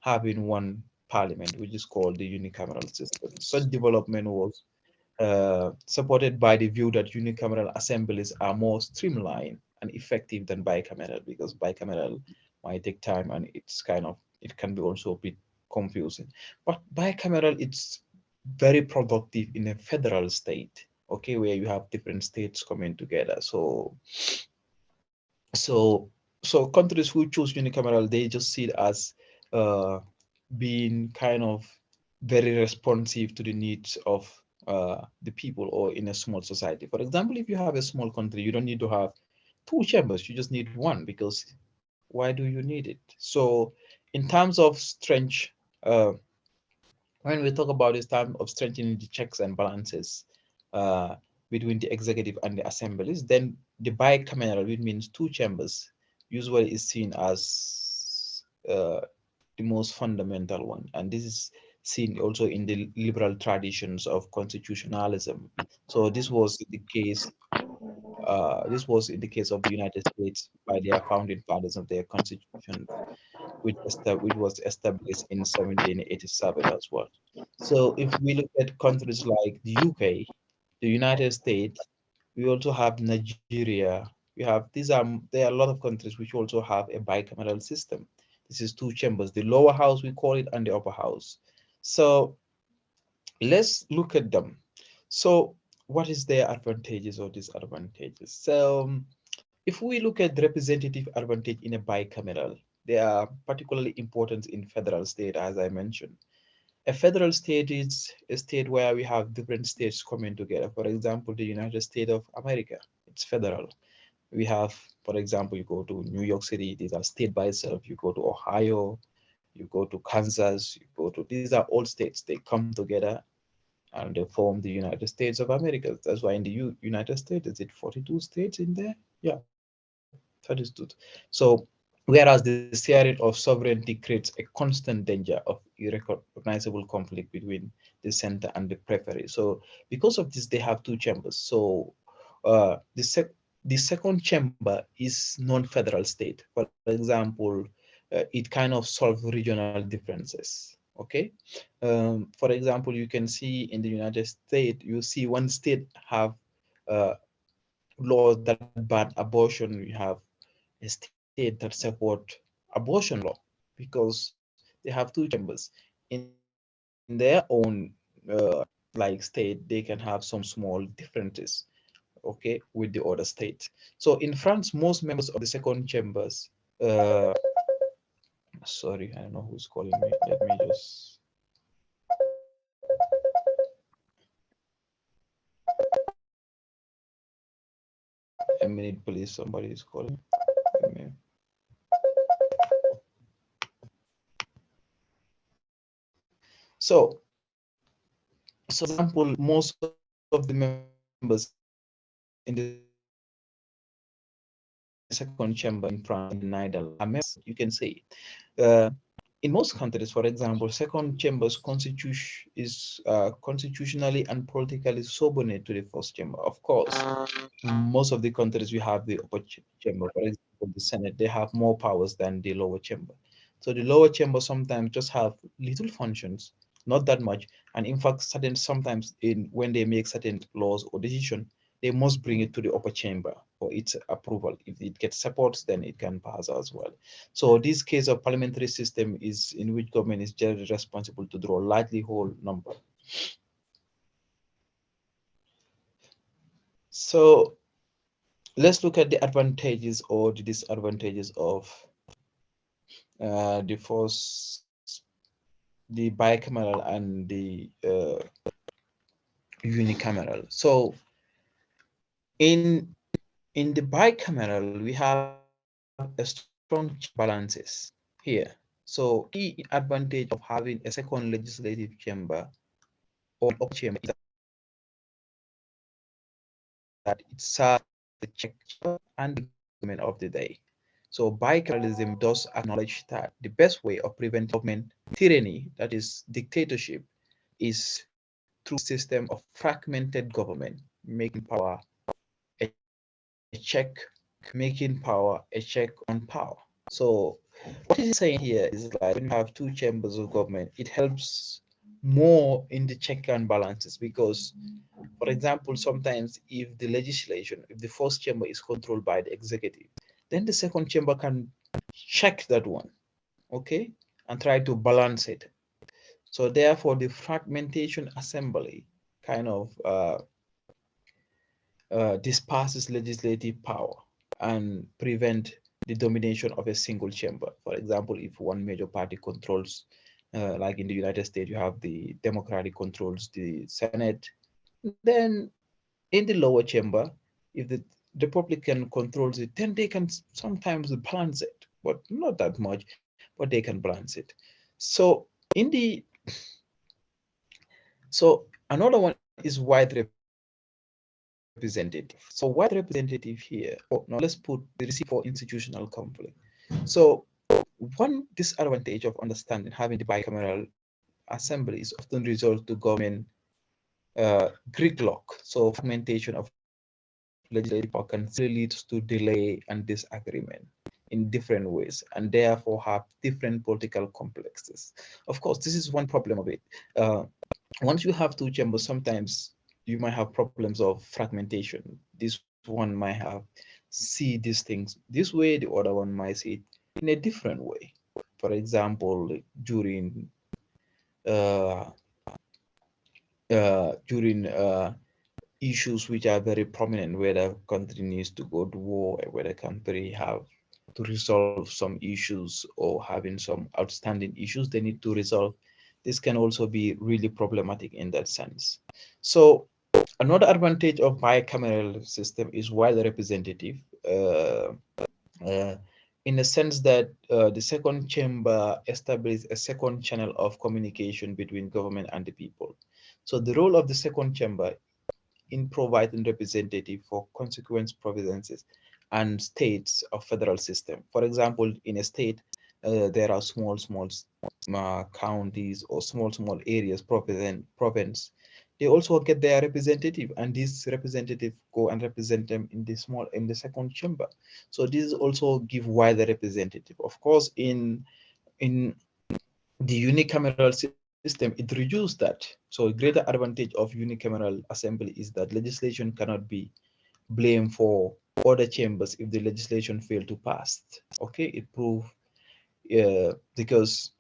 having one parliament, which is called the unicameral system. Such development was supported by the view that unicameral assemblies are more streamlined and effective than bicameral, because bicameral might take time and it can be also a bit confusing. But bicameral, it's very productive in a federal state, okay, where you have different states coming together. So so countries who choose unicameral, they just see it as uh, being kind of very responsive to the needs of the people, or in a small society. For example, if you have a small country, you don't need to have two chambers, you just need one, because why do you need it? So in terms of strength, uh, when we talk about this time of strengthening the checks and balances uh, between the executive and the assemblies, then the bicameral, which means two chambers, usually is seen as the most fundamental one. And this is seen also in the liberal traditions of constitutionalism. So this was in the case of the United States by their founding fathers of their constitution, which was established in 1787 as well. So if we look at countries like the UK, the United States, we also have Nigeria. There are a lot of countries which also have a bicameral system. This is two chambers, the lower house we call it, and the upper house. So let's look at them. So what is their advantages or disadvantages? So if we look at the representative advantage in a bicameral, they are particularly important in federal state, as I mentioned. A federal state is a state where we have different states coming together. For example, the United States of America, it's federal. We have, for example, you go to New York City, these are state by itself. You go to Ohio, you go to Kansas, these are all states. They come together and they form the United States of America. That's why in the United States, is it 42 states in there? Yeah, 32. So whereas the sharing of sovereignty creates a constant danger of irrecognizable conflict between the center and the periphery. So because of this, they have two chambers. So the second chamber is non-federal state. For example, it kind of solves regional differences. Okay, for example, you can see in the United States, you see one state have uh, laws that ban abortion. You have a state that support abortion law, because they have two chambers. In their own like state, they can have some small differences. okay, with the other states. So in France, most members of the second chambers, sorry, I don't know who's calling me. Let me just. A minute, please. Somebody is calling. Give me- So, so example, most of the members in the second chamber in France, in the Netherlands, are members. You can say, uh, in most countries, for example, second chambers constitution is constitutionally and politically subordinate to the first chamber. Of course, most of the countries we have the upper chamber, for example, the Senate, they have more powers than the lower chamber. So the lower chamber sometimes just have little functions, not that much. And in fact, certain sometimes in when they make certain laws or decision, they must bring it to the upper chamber for its approval. If it gets support, then it can pass as well. So this case of parliamentary system is in which government is generally responsible to draw largely whole number. So let's look at the advantages or the disadvantages of the first, the bicameral and the unicameral. So in in the bicameral, we have a strong balances here. So key advantage of having a second legislative chamber or an upper chamber is that it serves the check and the government of the day. So bicameralism does acknowledge that the best way of preventing government tyranny, that is dictatorship, is through a system of fragmented government, making power a check, making power a check on power. So what it is saying here is like when you have two chambers of government, it helps more in the check and balances because, for example, sometimes if the legislation, if the first chamber is controlled by the executive, then the second chamber can check that one, okay, and try to balance it. So therefore, the fragmentation assembly kind of disperses legislative power and prevent the domination of a single chamber. For example, if one major party controls, like in the United States, you have the Democratic controls the Senate, then in the lower chamber, if the Republican controls it, then they can sometimes balance it, but not that much, but they can balance it. So in the so another one is wide representative. So wide representative here. Oh, now let's put the receipt for institutional conflict. So one disadvantage of understanding having the bicameral assembly is often result to government gridlock. So fragmentation of legislative power can still lead to delay and disagreement in different ways, and therefore have different political complexes. Of course, this is one problem of it. Uh, Once you have two chambers, sometimes you might have problems of fragmentation. This one might have see these things this way, the other one might see it in a different way. For example, uh, during issues which are very prominent, where the country needs to go to war, where the country have to resolve some issues or having some outstanding issues they need to resolve. This can also be really problematic in that sense. So another advantage of bicameral system is widely representative. Uh, uh, in the sense that the second chamber establishes a second channel of communication between government and the people. So the role of the second chamber in providing representative for consequence provinces and states of federal system. For example, in a state, there are small counties or small areas, province. They also get their representative, and these representative go and represent them in the second chamber. So this also give wider representative. Of course, in the unicameral system, it reduced that. So a greater advantage of unicameral assembly is that legislation cannot be blamed for other chambers if the legislation failed to pass. Okay, it proved because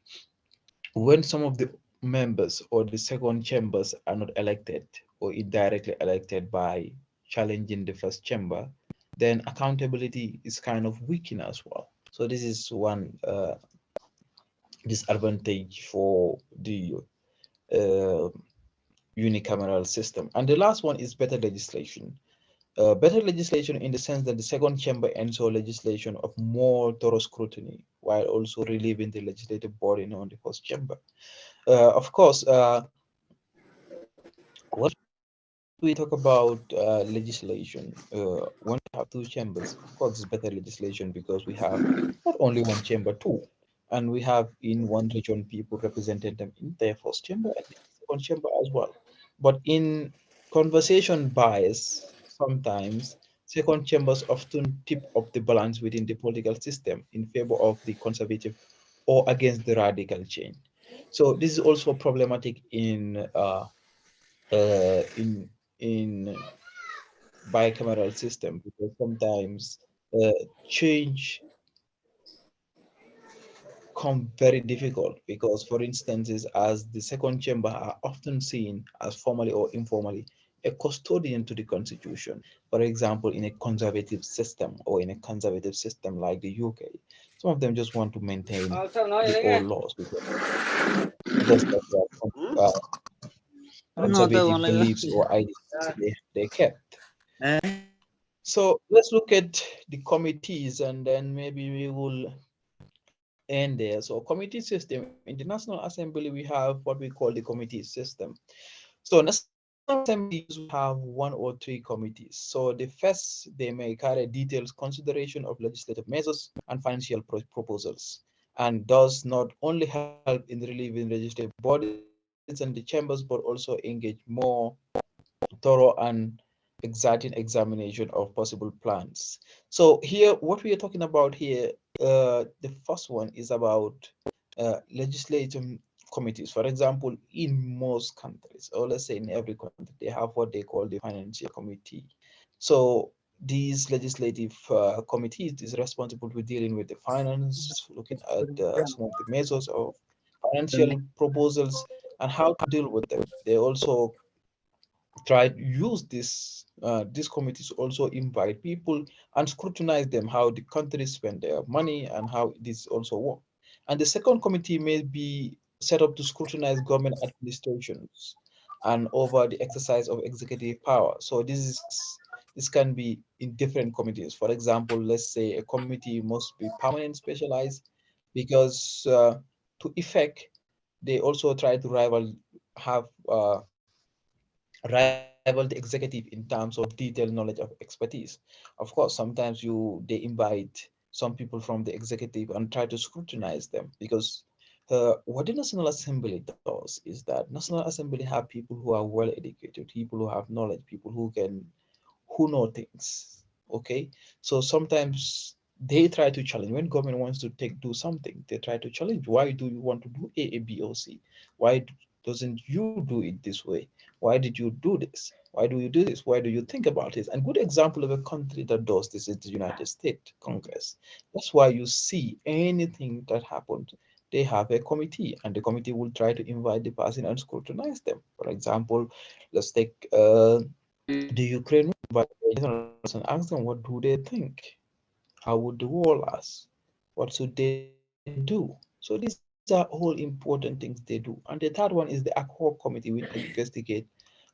when some of the members or the second chambers are not elected or indirectly elected by challenging the first chamber, then accountability is kind of weakened as well. So this is one disadvantage for the uh, unicameral system. And the last one is better legislation. Better legislation in the sense that the second chamber ensures legislation of more thorough scrutiny while also relieving the legislative burden on the first chamber. Of course, what we talk about legislation, when we have two chambers, of course, it's better legislation because we have not only one chamber, two, and we have in one region people representing them in their first chamber and in the second chamber as well. But in conversation bias, sometimes second chambers often tip up the balance within the political system in favor of the conservative or against the radical change. So this is also problematic in bicameral system because sometimes uh, change come very difficult because for instances as the second chamber are often seen as formally or informally a custodian to the constitution. For example, in a conservative system or in a conservative system like the UK, some of them just want to maintain the old laws because others that are conservative beliefs or ideas they kept. So let's look at the committees and then maybe we will end there. So committee system in the National Assembly, we have what we call the committee system. So National Assembly usually have one or three committees. So the first, they may carry detailed consideration of legislative measures and financial proposals, and does not only help in relieving legislative bodies and the chambers, but also engage more thorough and exciting examination of possible plans. So here, what we are talking about here, the first one is about legislative committees. For example, in most countries, or let's say in every country, they have what they call the financial committee. So these legislative committees is responsible for dealing with the finance, looking at some of the measures of financial proposals and how to deal with them. They also try to use these committees also invite people and scrutinize them how the countries spend their money and how this also work. And the second committee may be set up to scrutinize government administrations and over the exercise of executive power. So this can be in different committees. For example, let's say a committee must be permanent specialized because to effect they also try to have rival the executive in terms of detailed knowledge of expertise. Of course, sometimes they invite some people from the executive and try to scrutinize them because what the National Assembly does is that National Assembly have people who are well educated, people who have knowledge, people who know things. Okay, so sometimes they try to challenge when government wants to do something. They try to challenge. Why do you want to do A, B, or C? Why doesn't you do it this way? Why did you do this? Why do you do this? Why do you think about this? And good example of a country that does this is the United States Congress. That's why you see anything that happens, they have a committee, and the committee will try to invite the person and scrutinize them. For example, let's take the Ukraine war and ask them what do they think? How would the war last? What should they do? So these are all important things they do. And the third one is the ad hoc committee which investigate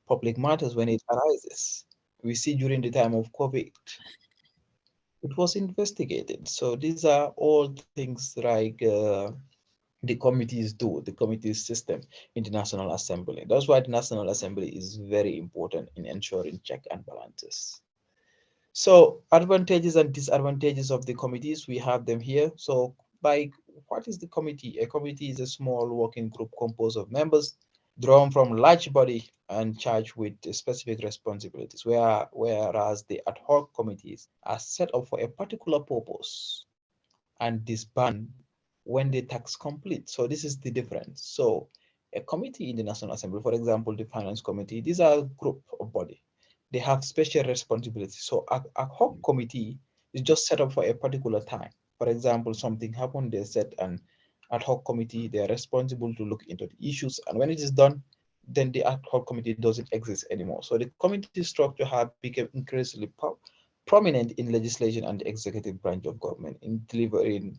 public matters when it arises. We see during the time of COVID, it was investigated. So these are all things like the committees do, the committee system in the National Assembly. That's why the National Assembly is very important in ensuring check and balances. So advantages and disadvantages of the committees, we have them here. So by what is the committee? A committee is a small working group composed of members drawn from large body and charged with specific responsibilities, whereas the ad hoc committees are set up for a particular purpose and disband when the task complete. So this is the difference. So a committee in the National Assembly, for example, the Finance Committee, these are a group of body. They have special responsibilities. So a hoc committee is just set up for a particular time. For example, something happened, they set an ad hoc committee, they are responsible to look into the issues. And when it is done, then the ad hoc committee doesn't exist anymore. So the committee structure have become increasingly prominent in legislation and the executive branch of government in delivering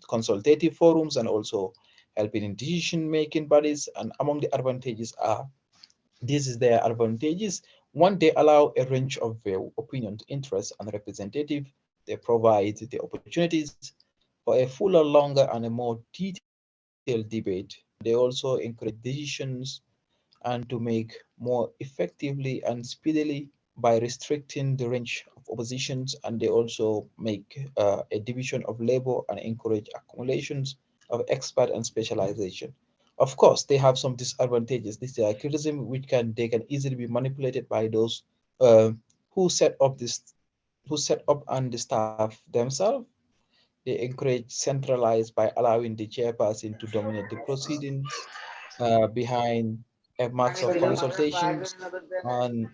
consultative forums and also helping in decision-making bodies. And among the advantages are, this is their advantages. One, they allow a range of opinions, interests, and representative. They provide the opportunities for a fuller, longer, and a more detailed debate. They also encourage decisions and to make more effectively and speedily by restricting the range of oppositions, and they also make a division of labor and encourage accumulations of expert and specialization. Of course, they have some disadvantages. This is criticism which they can easily be manipulated by those uh, who set up and the staff themselves. They encourage centralized by allowing the chairperson to dominate the proceedings behind a max of consultations. And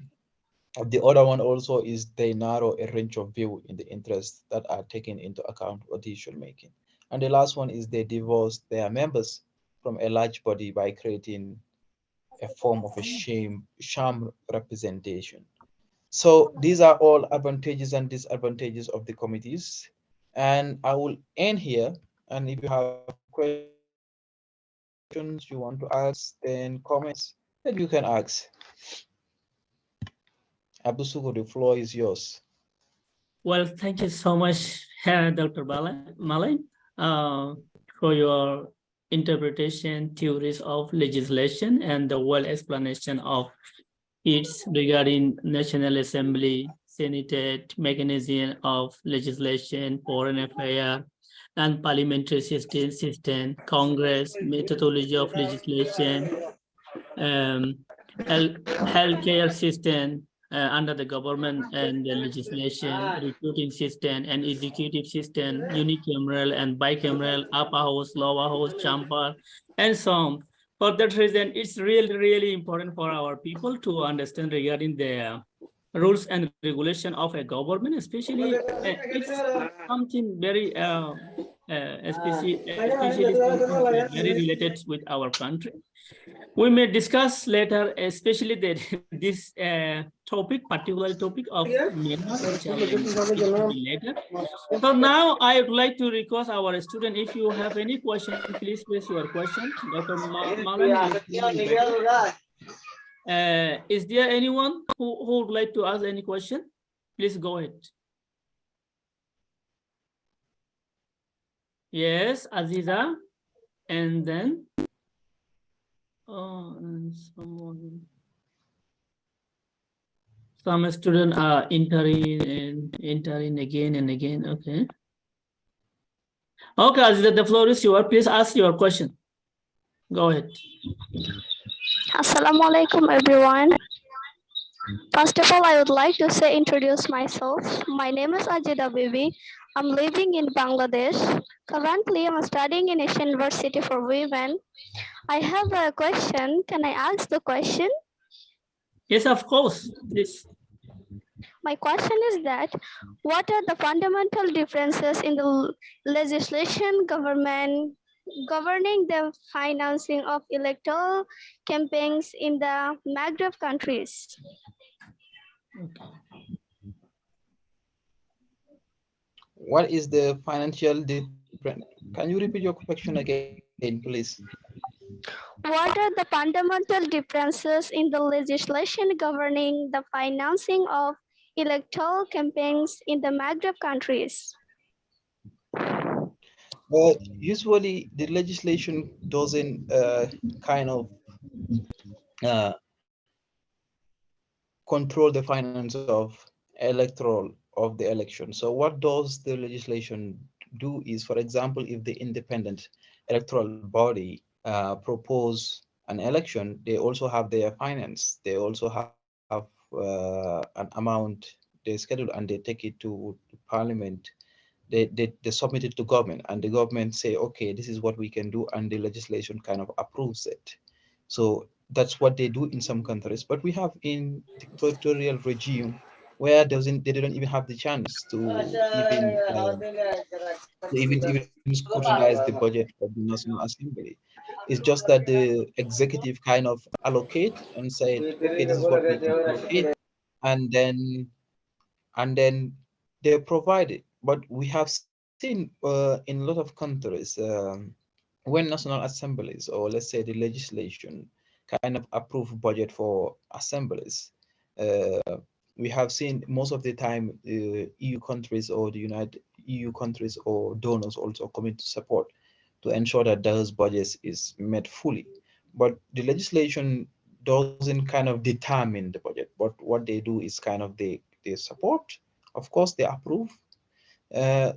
the other one also is they narrow a range of view in the interests that are taken into account for decision making. And the last one is they divorce their members from a large body by creating a form of a sham representation. So these are all advantages and disadvantages of the committees. And I will end here. And if you have questions you want to ask, then comments that you can ask. Abusugo, the floor is yours. Well, thank you so much, Dr. Malang, for your interpretation, theories of legislation, and the well explanation of its regarding National Assembly, Senate mechanism of legislation, foreign affairs, and parliamentary system, Congress, methodology of legislation, um, healthcare system under the government and the legislation, recruiting system and executive system, unicameral and bicameral, upper house, lower house, chamber, and so on. For that reason, it's really, really important for our people to understand regarding the rules and regulation of a government, especially it's something very especially something very related with our country. We may discuss later, especially this topic, particular topic of Myanmar, which I am speaking later. So now I would like to request our student, if you have any question, please place your question. Dr. Malan is there anyone who would like to ask any question? Please go ahead. Yes, Aziza, and then and some students are entering again and again. Okay. Okay, Aziza, the floor is yours. Please ask your question. Go ahead. Assalamualaikum everyone. First of all, I would like to introduce myself. My name is Ajida Bibi. I'm living in Bangladesh. Currently, I'm studying in Asian University for Women. I have a question. Can I ask the question? Yes, of course. Please. My question is that, what are the fundamental differences in the legislation governing the financing of electoral campaigns in the Maghreb countries? Okay. What is the financial difference? Can you repeat your question again, please? What are the fundamental differences in the legislation governing the financing of electoral campaigns in the Maghreb countries? Usually, the legislation doesn't kind of control the finance of the election. So what does the legislation do is, for example, if the independent electoral body propose an election, they also have their finance. They also have an amount they schedule and they take it to parliament. They submit it to government and the government say, okay, this is what we can do, and the legislation kind of approves it. So that's what they do in some countries, but we have in dictatorial regime where they don't even have the chance to even scrutinize the budget of the National Assembly. It's just that the executive kind of allocate and said, okay, this is what we can allocate, and then they provide it. But we have seen in a lot of countries, when national assemblies, or let's say the legislation, kind of approve budget for assemblies, we have seen most of the time EU countries or the United EU countries or donors also commit to support to ensure that those budgets is met fully. But the legislation doesn't kind of determine the budget, but what they do is kind of they support. Of course, they approve.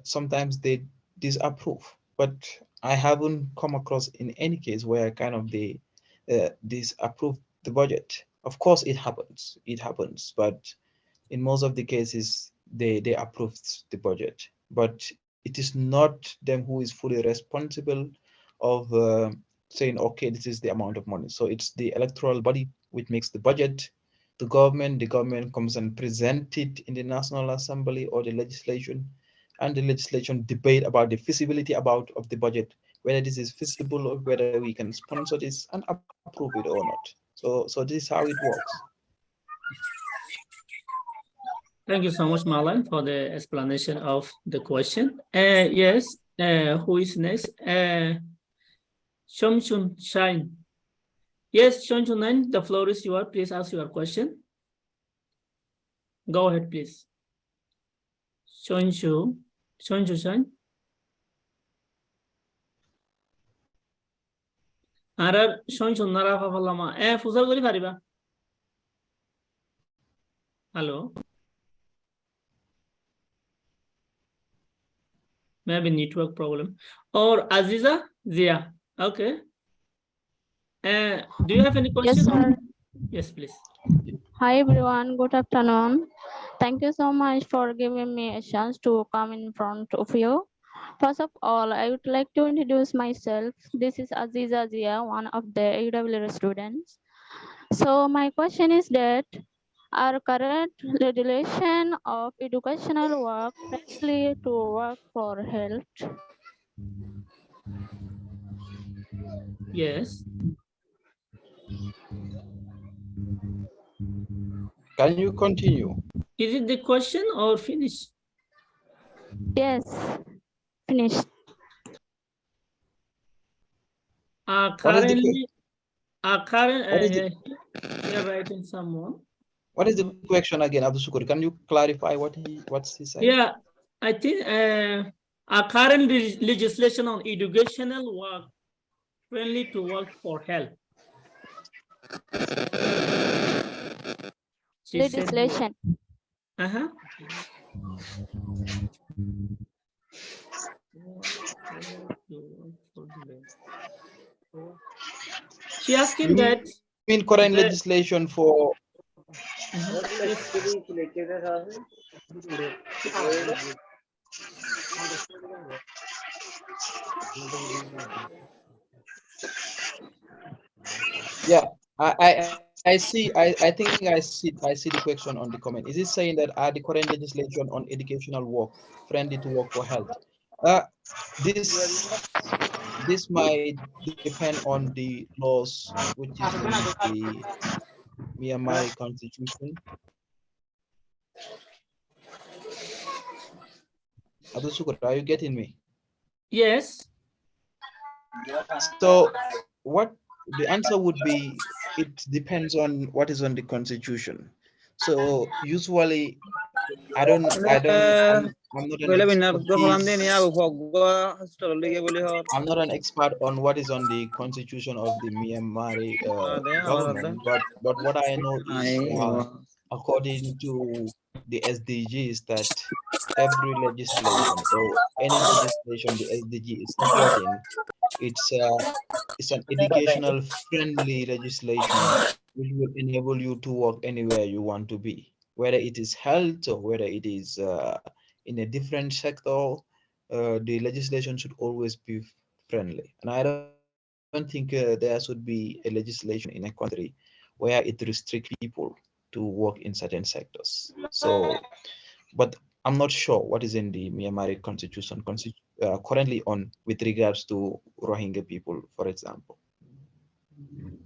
Sometimes they disapprove. But I haven't come across in any case where kind of they disapprove the budget. Of course, it happens. It happens, but in most of the cases they approve the budget, but it is not them who is fully responsible of saying, okay, this is the amount of money. So it's the electoral body which makes the budget. The government comes and present it in the National Assembly or the legislation, and the legislation debate about the feasibility about of the budget, whether this is feasible or whether we can sponsor this and approve it or not. So this is how it works. Thank you so much, Malang, for the explanation of the question. Yes, who is next? Shomshun Shine. Yes, Shomshun, the floor is yours. Please ask your question. Go ahead, please. Shonshu Shine. Arar Shonshun Nara Fafalama. Fusar Goli Fariba. Hello. Maybe network problem. Or Aziza Zia. Okay. Do you have any questions? Yes, sir. Yes, please. Hi, everyone. Good afternoon. Thank you so much for giving me a chance to come in front of you. First of all, I would like to introduce myself. This is Aziza Zia, one of the AWR students. So my question is that our current regulation of educational work friendly to work for health? Yes. Can you continue? Is it the question or finish? Yes, finished. What is the Currently, what is the you're writing someone. what is the question again, Abdul Sukur? Can you clarify what's he saying? Yeah, I think our current legislation on educational work friendly to work for health. She said, Legislation. She asking You that. mean current legislation for? Yeah, I see. I think I see the question on the comment. Is it saying that are the current legislation on educational work friendly to work for health? This might depend on the laws which is in the Myanmar constitution. Abdul Sukur, are you getting me? Yes. So what the answer would be, it depends on what is on the constitution. So usually I'm not an expert on what is on the constitution of the Myanmar government, but what I know is according to the SDGs that every legislation or any legislation the SDG is supporting, it's an educational friendly legislation which will enable you to work anywhere you want to be, whether it is health or whether it is in a different sector. The legislation should always be friendly, and I don't think there should be a legislation in a country where it restricts people to work in certain sectors. So, but I'm not sure what is in the Myanmar constitution currently on with regards to Rohingya people, for example.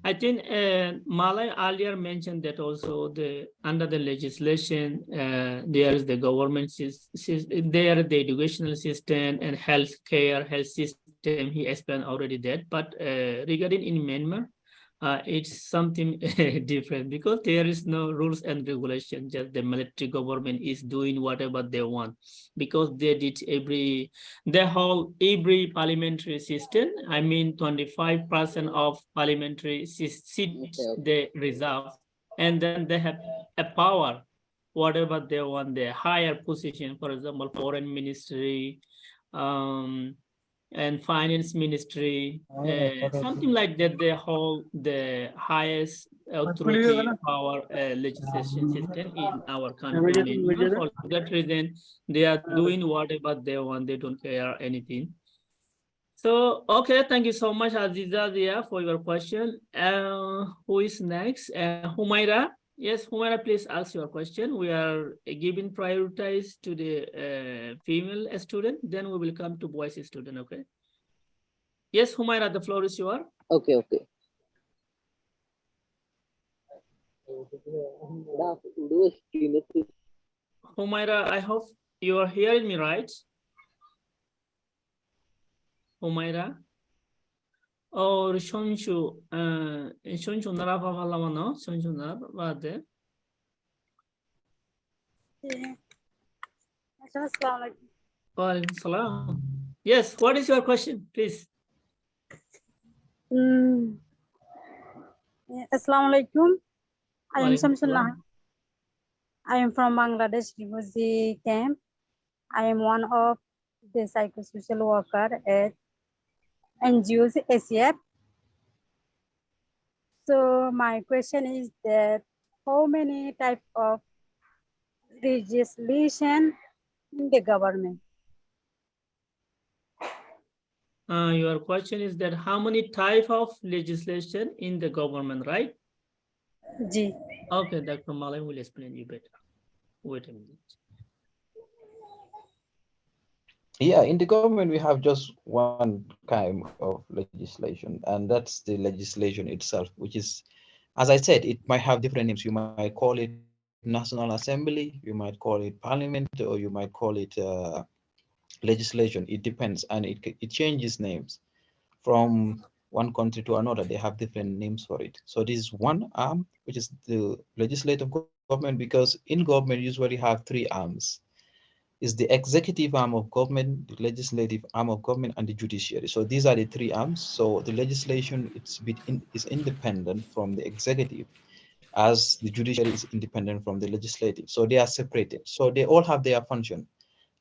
I think Malay earlier mentioned that also under the legislation there is the government there the educational system and health system. He explained already that, but regarding in Myanmar, it's something different because there is no rules and regulation. Just the military government is doing whatever they want because they did every parliamentary system. I mean, 25% of parliamentary seats they reserve, and then they have a power, whatever they want, the higher position, for example, foreign ministry, and finance ministry, something like that. They hold the highest authority power legislation system in our country. Myanmar. For that reason, they are doing whatever they want. They don't care anything. So, okay, thank you so much, Aziza Zia, for your question. Who is next? Humaira. Yes, Humaira, please ask your question. We are giving priorities to the female student, then we will come to boys student, okay? Yes, Humaira, the floor is yours. Okay, okay. Humaira, I hope you are hearing me right. Humaira. Oh, Shonshu, Shonshu Narafa Valamano, Shonshu Narabade. Walaikum salam. Yes, what is your question, please? Assalamu alaikum. I am Walaikum Shamsullah. salam. I am from Bangladesh refugee camp. I am one of the psychosocial worker at NGOs ACF. So my question is that how many type of legislation in the government? Your question is that how many type of legislation in the government, right? Ji. Okay, Dr. Malay will explain you better. Wait a minute. Yeah, in the government, we have just one kind of legislation, and that's the legislation itself, which is, as I said, it might have different names. You might call it National Assembly, you might call it Parliament, or you might call it legislation. It depends, and it changes names from one country to another. They have different names for it. So this is one arm, which is the legislative government, because in government you usually have three arms. Is the executive arm of government, the legislative arm of government, and the judiciary. So these are the three arms. So the legislation is independent from the executive, as the judiciary is independent from the legislative. So they are separated. So they all have their function.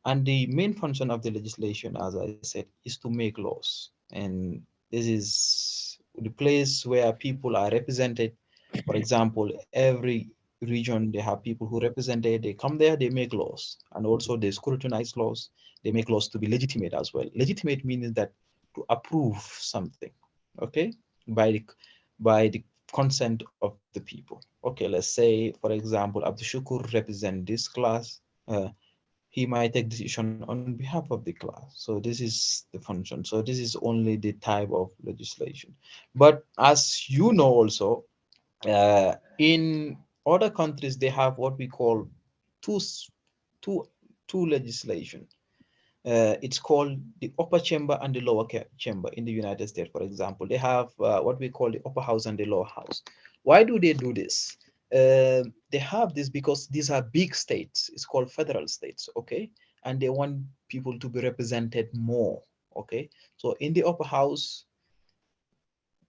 And the main function of the legislation, as I said, is to make laws. And this is the place where people are represented. For example, every region, they have people who represent it. They come there, they make laws. And also they scrutinize laws. They make laws to be legitimate as well. Legitimate means that to approve something, okay, by the consent of the people. Okay, let's say, for example, Abdul Shukur represent this class. He might take decision on behalf of the class. So this is the function. So this is only the type of legislation. But as you know also, in other countries, they have what we call two, two, two legislation. It's called the upper chamber and the lower chamber in the United States, for example. They have what we call the upper house and the lower house. Why do they do this? They have this because these are big states. It's called federal states, okay? And they want people to be represented more, okay? So in the upper house,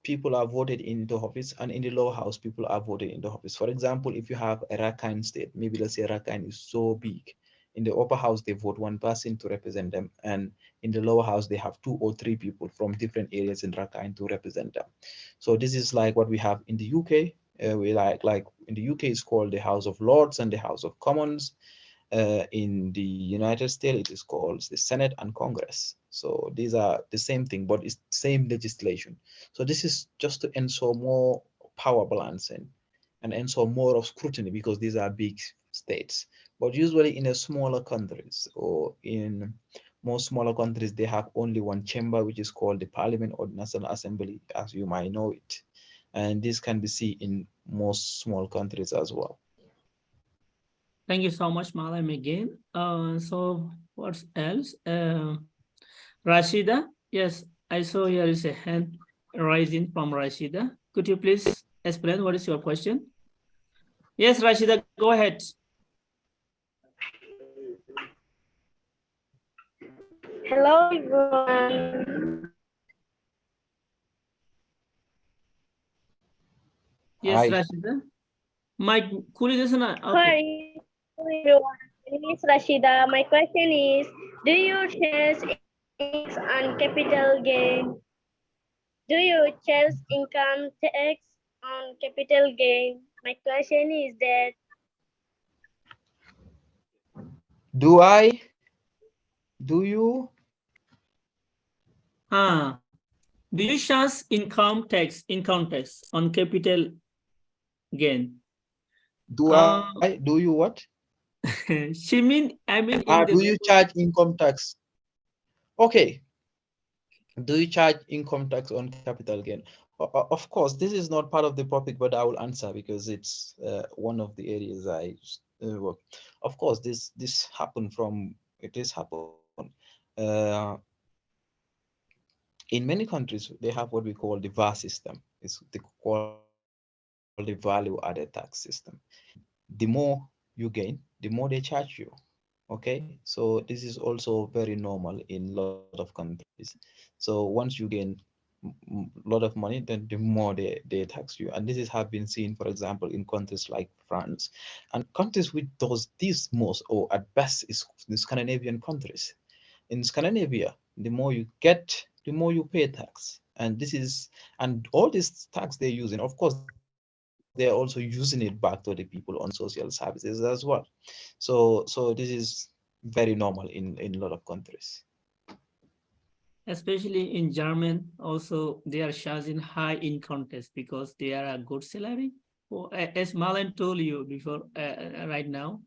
people are voted into office, and in the lower house, people are voted into office. For example, if you have a Rakhine state, maybe let's say Rakhine is so big. In the upper house, they vote one person to represent them, and in the lower house, they have 2 or 3 people from different areas in Rakhine to represent them. So this is like what we have in the UK. We like in the UK, it's called the House of Lords and the House of Commons. In the United States, it is called the Senate and Congress. So these are the same thing, but it's same legislation. So this is just to ensure more power balancing and ensure more of scrutiny, because these are big states. But usually in a smaller countries, or in most smaller countries, they have only one chamber, which is called the Parliament or National Assembly, as you might know it. and this can be seen in most small countries as well. Thank you so much, Malam, again. So what else? Rashida, yes, I saw here is a hand rising from Rashida. Could you please explain what is your question? Yes, Rashida, go ahead. Hello, everyone. Yes, Hi. Rashida. Mike, could you listen? Okay. Hi, everyone. My name is Rashida. My question is, do you change incomes on capital gain? Do you charge income tax on capital gain? My question is that Do I? Do you? Do you charge income tax on capital gain? Do I? Do you what? She mean, I mean, Do you charge income tax? Okay. Do you charge income tax on capital gain? Of course, this is not part of the topic, but I will answer because it's one of the areas I work. Of course, this happened from it is happened. Uh, in many countries, they have what we call the VAR system. It's called the value added tax system. The more you gain, the more they charge you. Okay, so this is also very normal in a lot of countries. So once you gain a lot of money, then the more they tax you. And this is have been seen, for example, in countries like France and countries with these most, or at best, is the Scandinavian countries. In Scandinavia, the more you get, the more you pay tax. And this is, and all this tax they're using, of course, they're also using it back to the people on social services as well. So this is very normal in a lot of countries. especially in German, also they are charging high income tax because they are a good salary. As Marlon told you before, right now,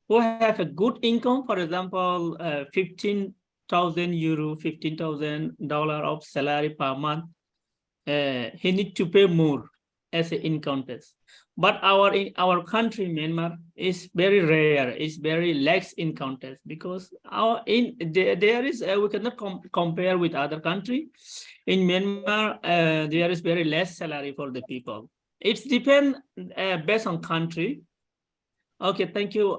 who have a good income, for example, 15,000 euro, $15,000 of salary per month, he need to pay more as an income tax. But our country, Myanmar, is very rare. It's very less income tax because there is we cannot compare with other country. In Myanmar, there is very less salary for the people. It's depend based on country. Okay, thank you,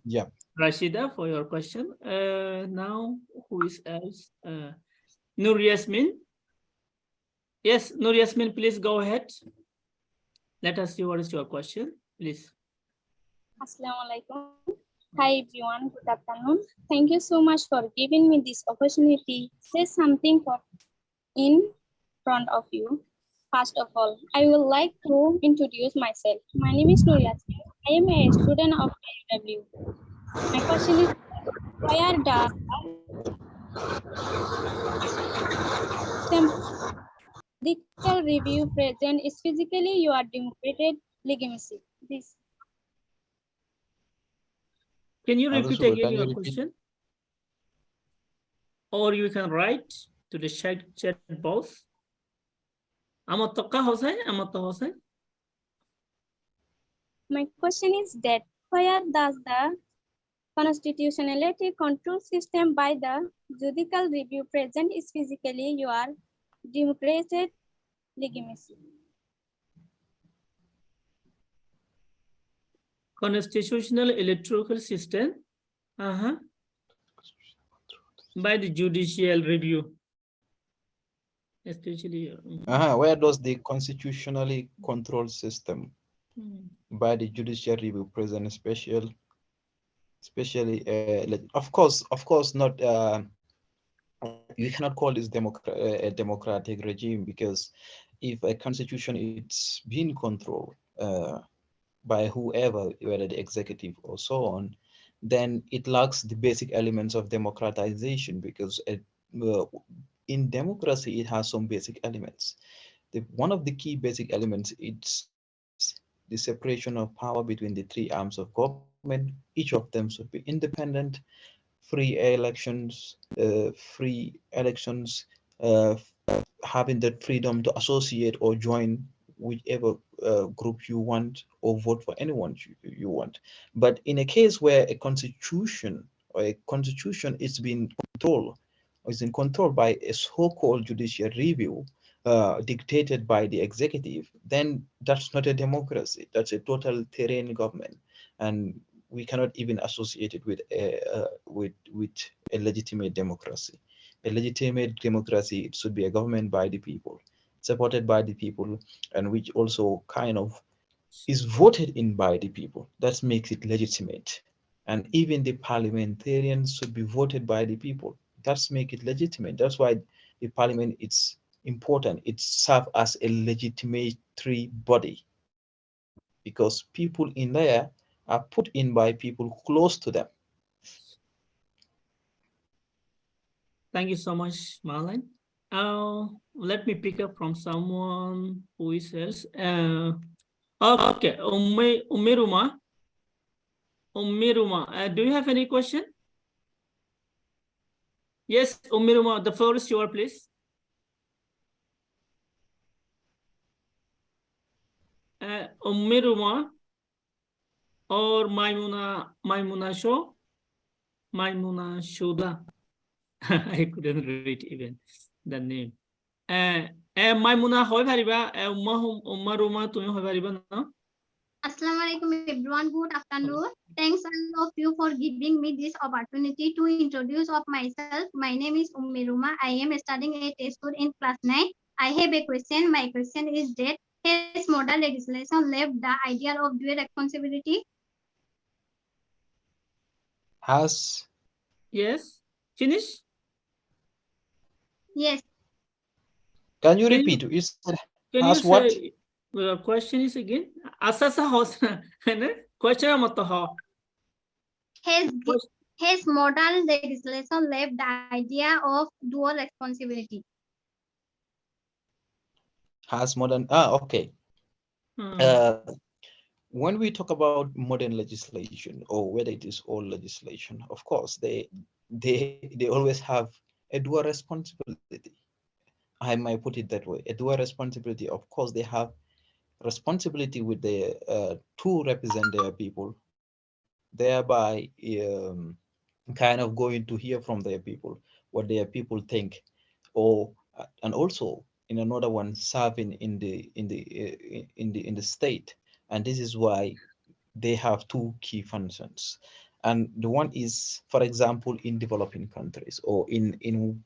Yeah. Rashida, for your question. Now, who is else? Nur Yasmin. Yes, Nur Yasmin, please go ahead. Let us see what is your question, please. Assalamualaikum. Hi everyone, good afternoon. Thank you so much for giving me this opportunity. Say something for in front of you. First of all, I would like to introduce myself. My name is Nur Yasmin. I am a student of AUW. My question is, why are the medical review present is physically you are democrated legitimacy? This. Can you repeat Understood. again Can you your repeat? question? Or you can write to the chat box. My question is that where does the constitutionality control system by the judicial review present is physically you are democratic legitimacy? Constitutional electoral system by the judicial review. Especially Where does the constitutionally controlled system by the judicial review present, especially of course not you cannot call this a democratic regime, because if a constitution is being controlled by whoever, whether the executive or so on, then it lacks the basic elements of democratization, because in democracy it has some basic elements. One of the key basic elements is the separation of power between the three arms of government. Each of them should be independent, free elections, having the freedom to associate or join whichever group you want, or vote for anyone you want. But in a case where a constitution is being controlled, or is in control by a so-called judicial review dictated by the executive, then that's not a democracy. That's a totalitarian government, and we cannot even associate it with with a legitimate democracy. A legitimate democracy, it should be a government by the people, supported by the people, and which also kind of is voted in by the people. That makes it legitimate. And even the parliamentarians should be voted by the people. That's make it legitimate. That's why the parliament is important. It serves as a legitimatory body, because people in there are put in by people close to them. Thank you so much, Marlon. Let me pick up from someone who is else. Okay, Umiruma. Do you have any question? Yes, Umiruma, the floor is yours, please. Umiruma or Maimuna Show? Maimuna Shuda. I couldn't read even the name. Maimuna hoy pariba, Umaruma tumi hoy pariba na? Assalamualaikum everyone. Good afternoon. Thanks all of you for giving me this opportunity to introduce of myself. My name is Ummiruma. I am studying at a school in class 9. I have a question. My question is that has modern legislation left the idea of dual responsibility? Has? Yes. Finish? Yes. Can you repeat? Can has you what? say the question is again? Asasa house. Question mato ho. Has modern legislation left the idea of dual responsibility? Has modern okay. When we talk about modern legislation, or whether it is old legislation, of course they always have a dual responsibility. I might put it that way. A dual responsibility. Of course, they have responsibility with the to represent their people, thereby kind of going to hear from their people what their people think, or and also in another one serving in the state. And this is why they have two key functions. And the one is, for example, in developing countries, or in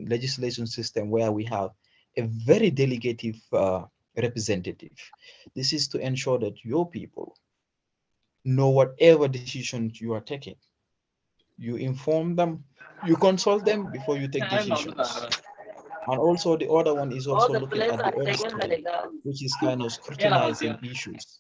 legislation system where we have a very delegative representative. This is to ensure that your people know whatever decisions you are taking. You inform them, you consult them before you take decisions. And also the other one is also looking at the other side, which is kind of scrutinizing issues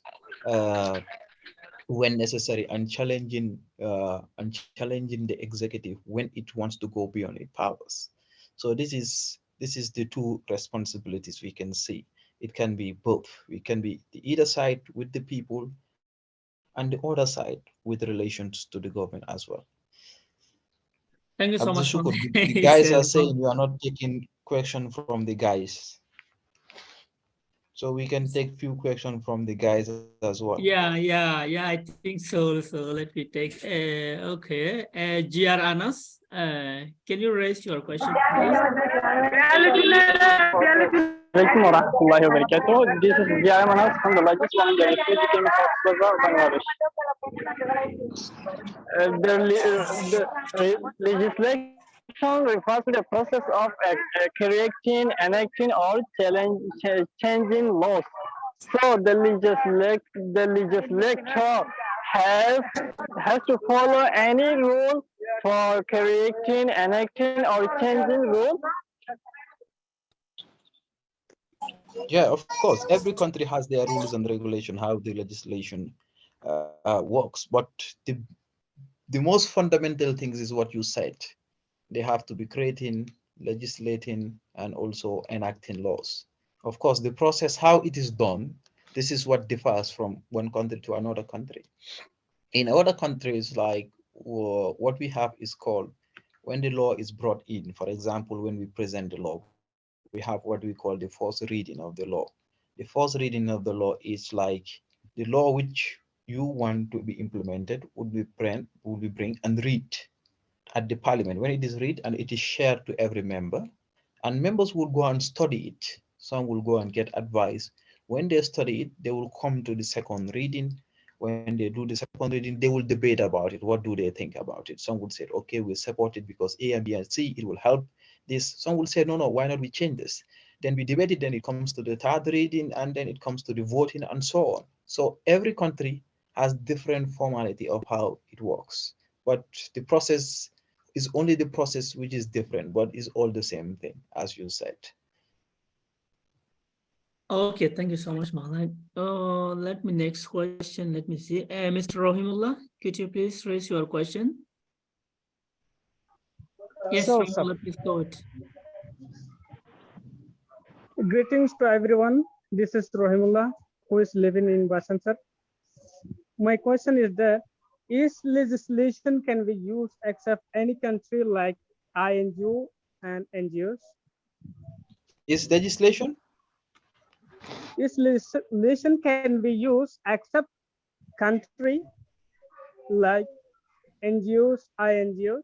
when necessary, and challenging the executive when it wants to go beyond its powers. So this is the two responsibilities we can see. It can be both. It can be the either side with the people, and the other side with relations to the government as well. Thank you so Abdul much. Shukur, the guys are saying you are not taking question from the guys. So we can take few questions from the guys as well. Yeah, I think so. So let me take, okay, GR Anas, can you raise your question, please? Assalamualaikum warahmatullahi wabarakatuh. This is Jaya Manas from the largest one university in Bangladesh. The legislation refers to the process of correcting, enacting, or changing laws. So the legislature has to follow any rule for correcting, enacting, or changing rules. Yeah, of course. Every country has their rules and regulation, how the legislation works. But the most fundamental things is what you said. They have to be creating, legislating, and also enacting laws. Of course, the process, how it is done, this is what differs from one country to another country. In other countries, like what we have is called, when the law is brought in, for example, when we present the law, we have what we call the first reading of the law. The first reading of the law is like the law which you want to be implemented would be bring and read at the parliament. When it is read and it is shared to every member, and members will go and study it. Some will go and get advice. When they study it, they will come to the second reading. When they do the second reading, they will debate about it. What do they think about it? Some would say, okay, we support it because A and B and C, it will help this. Some will say, no, no, why not we change this? Then we debate it, then it comes to the third reading, and then it comes to the voting and so on. So every country has different formality of how it works. But the process is only the process which is different, but is all the same thing, as you said. Okay, thank you so much, Malang. Let me next question. Let me see. Mr. Rohimullah, could you please raise your question? Yes, Sure, sir. Rohimullah, please go ahead. Greetings to everyone. This is Rohimullah, who is living in Basansar. My question is that is legislation can be used except any country like INGO and NGOs? Is legislation? Is legislation can be used except country like NGOs, INGOs?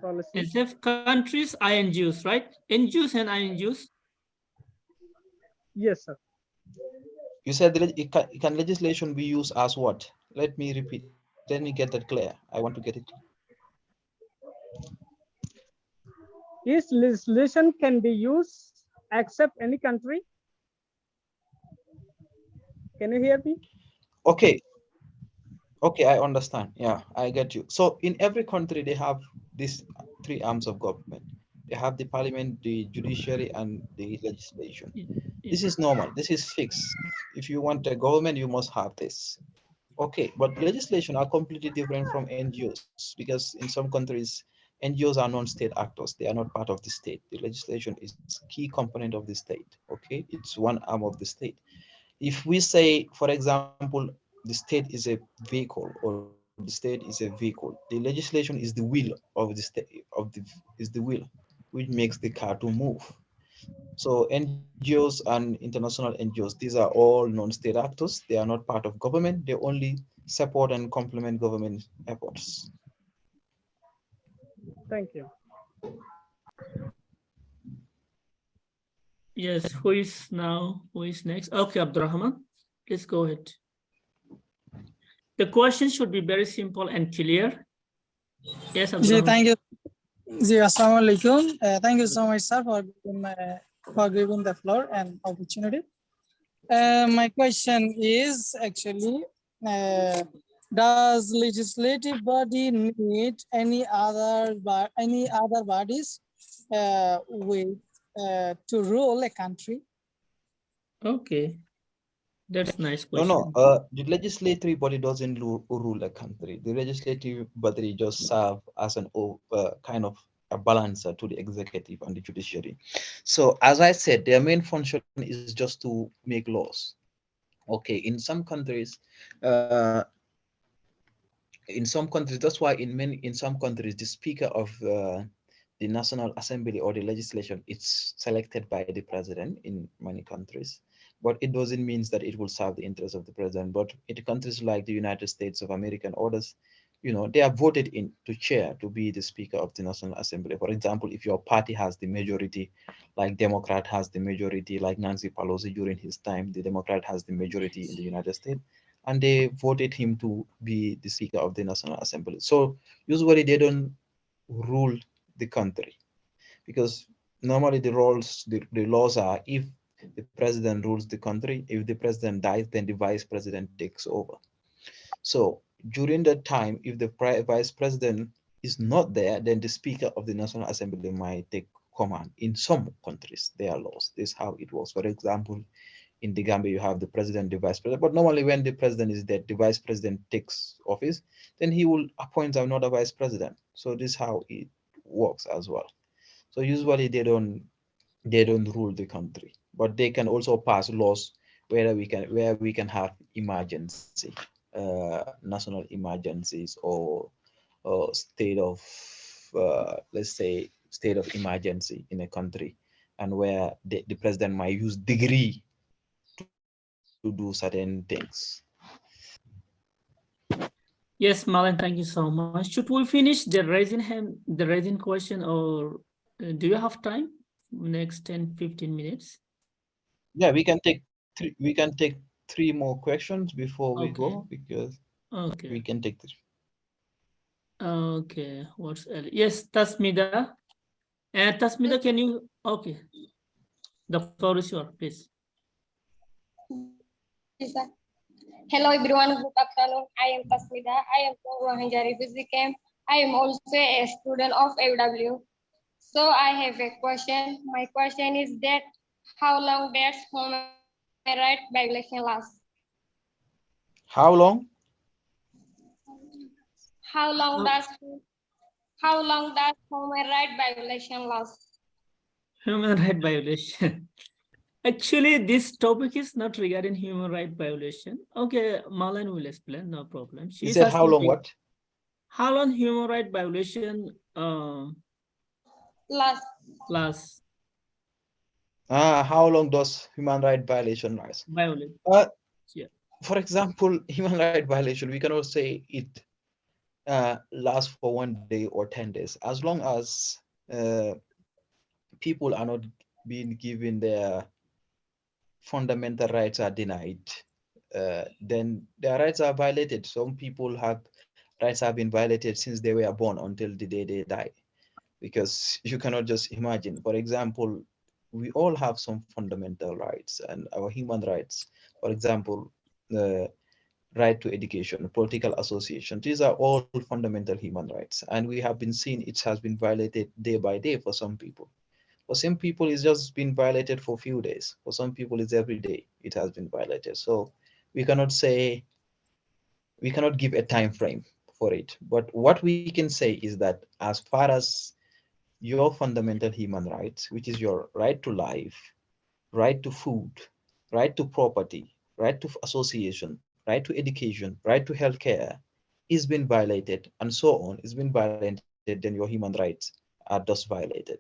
Policy? Except countries, INGOs, right? NGOs and INGOs? Yes, sir. You said can legislation be used as what? Let me repeat. Let me get that clear. I want to get it. Is legislation can be used except any country? Can you hear me? Okay. Okay, I understand. Yeah, I get you. So in every country, they have these three arms of government. They have the parliament, the judiciary, and the legislation. This is normal. This is fixed. If you want a government, you must have this. Okay, but legislation are completely different from NGOs because in some countries, NGOs are non-state actors. They are not part of the state. The legislation is key component of the state. Okay, it's one arm of the state. If we say, for example, the state is a vehicle or the state is a vehicle, the legislation is the wheel of the state is the wheel which makes the car to move. So NGOs and international NGOs, these are all non-state actors. They are not part of government. They only support and complement government efforts. Thank you. Yes, who is now? Who is next? Okay, Abdurrahman, please go ahead. The question should be very simple and clear. Yes, Abdurrahman. Thank you. Assalamu alaikum. Thank you so much, sir, for giving the floor and opportunity. My question is actually, does legislative body need any other bodies with to rule a country? Okay, that's nice No, question. the legislative body doesn't rule a country. The legislative body just serve as an kind of a balancer to the executive and the judiciary. So as I said, their main function is just to make laws. Okay, in some countries, that's why in some countries, the speaker of the National Assembly or the legislation, it's selected by the president in many countries. But it doesn't mean that it will serve the interests of the president. But in countries like the United States of America and others, they are voted in to chair to be the speaker of the National Assembly. For example, if your party has the majority, like Democrat has the majority, like Nancy Pelosi during his time, the Democrat has the majority in the United States, and they voted him to be the speaker of the National Assembly. So usually they don't rule the country because normally the laws are if the president rules the country, if the president dies, then the vice president takes over. So during that time, if the vice president is not there, then the speaker of the National Assembly might take command. In some countries, there are laws. This is how it works. For example, in the Gambia, you have the president, the vice president. But normally when the president is dead, the vice president takes office, then he will appoint another vice president. So this is how it works as well. So usually they don't rule the country, but they can also pass laws where we can have emergency, national emergencies or state of let's say state of emergency in a country. and where the president might use degree to do certain things. Yes, Malan, thank you so much. Should we finish the raising question, or do you have time? Next 10-15 minutes. Yeah, we can take three more questions before we go, because we can take three. Okay, what's yes, Tasmida. Tasmida, can you? Okay, the floor is yours, please. Hello everyone, good afternoon. I am Tasmida. I am from Rohingya refugee camp. I am also a student of AW. So I have a question. My question is that how long does human rights violation last? How long? How long does human rights violation last? Human right violation. Actually, this topic is not regarding human right violation. Okay, Malan will explain, no problem. She said how long what? How long human right violation last? How long does human right violation last? Yeah. For example, human right violation, we cannot say it lasts for 1 day or 10 days. As long as people are not being given their fundamental rights are denied, then their rights are violated. Some people rights have been violated since they were born until the day they die, because you cannot just imagine. For example, we all have some fundamental rights and our human rights. For example, the right to education, political association. These are all fundamental human rights, and we have been seeing it has been violated day by day for some people. For some people, it's just been violated for a few days. For some people, it's every day it has been violated. So we cannot give a time frame for it. But what we can say is that as far as your fundamental human rights, which is your right to life, right to food, right to property, right to association, right to education, right to healthcare, is being violated, and so on, is being violated, then your human rights are thus violated.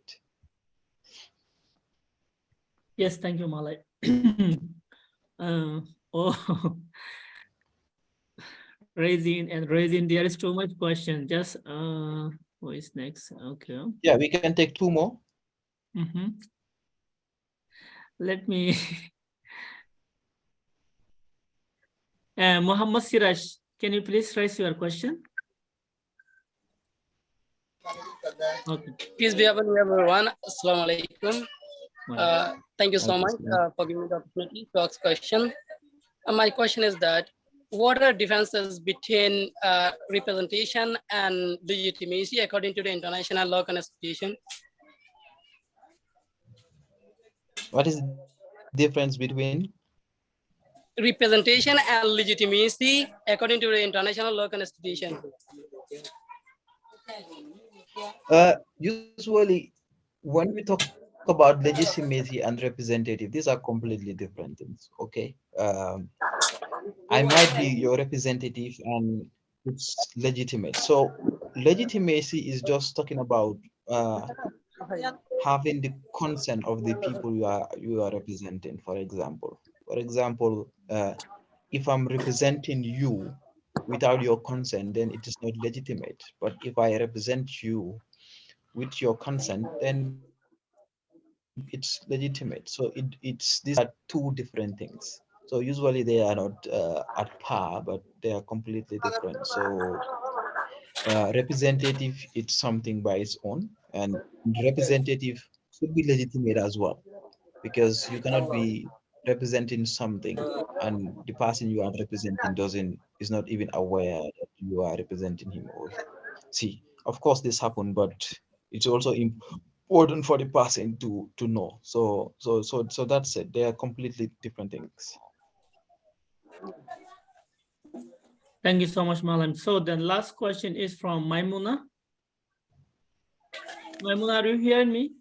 Yes, thank you, Malay. Oh, raising. There is too much question. Just who is next? Okay. Yeah, we can take two more. Let me. Muhammad Siraj, can you please raise your question? Okay. Peace be upon you, everyone. Assalamu alaikum. Thank you so much for giving me the opportunity to ask question. My question is that what are differences between representation and legitimacy according to the international law constitution? What is the difference between representation and legitimacy according to the international law constitution? Usually, when we talk about legitimacy and representative, these are completely different things. Okay, I might be your representative and it's legitimate. So legitimacy is just talking about having the consent of the people you are representing. For example, if I'm representing you without your consent, then it is not legitimate. But if I represent you with your consent, then it's legitimate. So these are two different things. So usually they are not at par, but they are completely different. So representative, it's something by its own, and representative should be legitimate as well, because you cannot be representing something and the person you are representing is not even aware that you are representing him or see. Of course this happened, but it's also important for the person to know. So that's it. They are completely different things. Thank you so much, Malan. So the last question is from Maimuna. Maimuna, are you hearing me?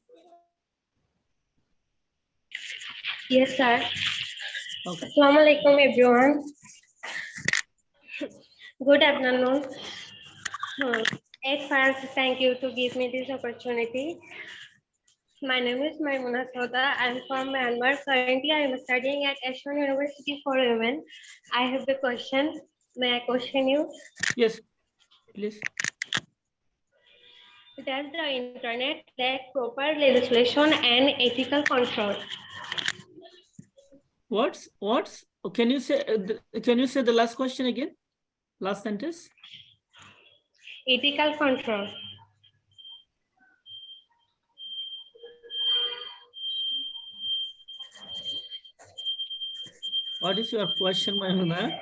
Yes, sir. Okay. Assalamu alaikum, everyone. Good afternoon. At first, thank you to give me this opportunity. My name is Maimuna Soda. I'm from Myanmar. Currently, I am studying at Asian University for Women. I have the question. May I question you? Yes, please. Does the internet lack proper legislation and ethical control? What's can you say the last question again? Last sentence. Ethical control. What is your question, Maimuna?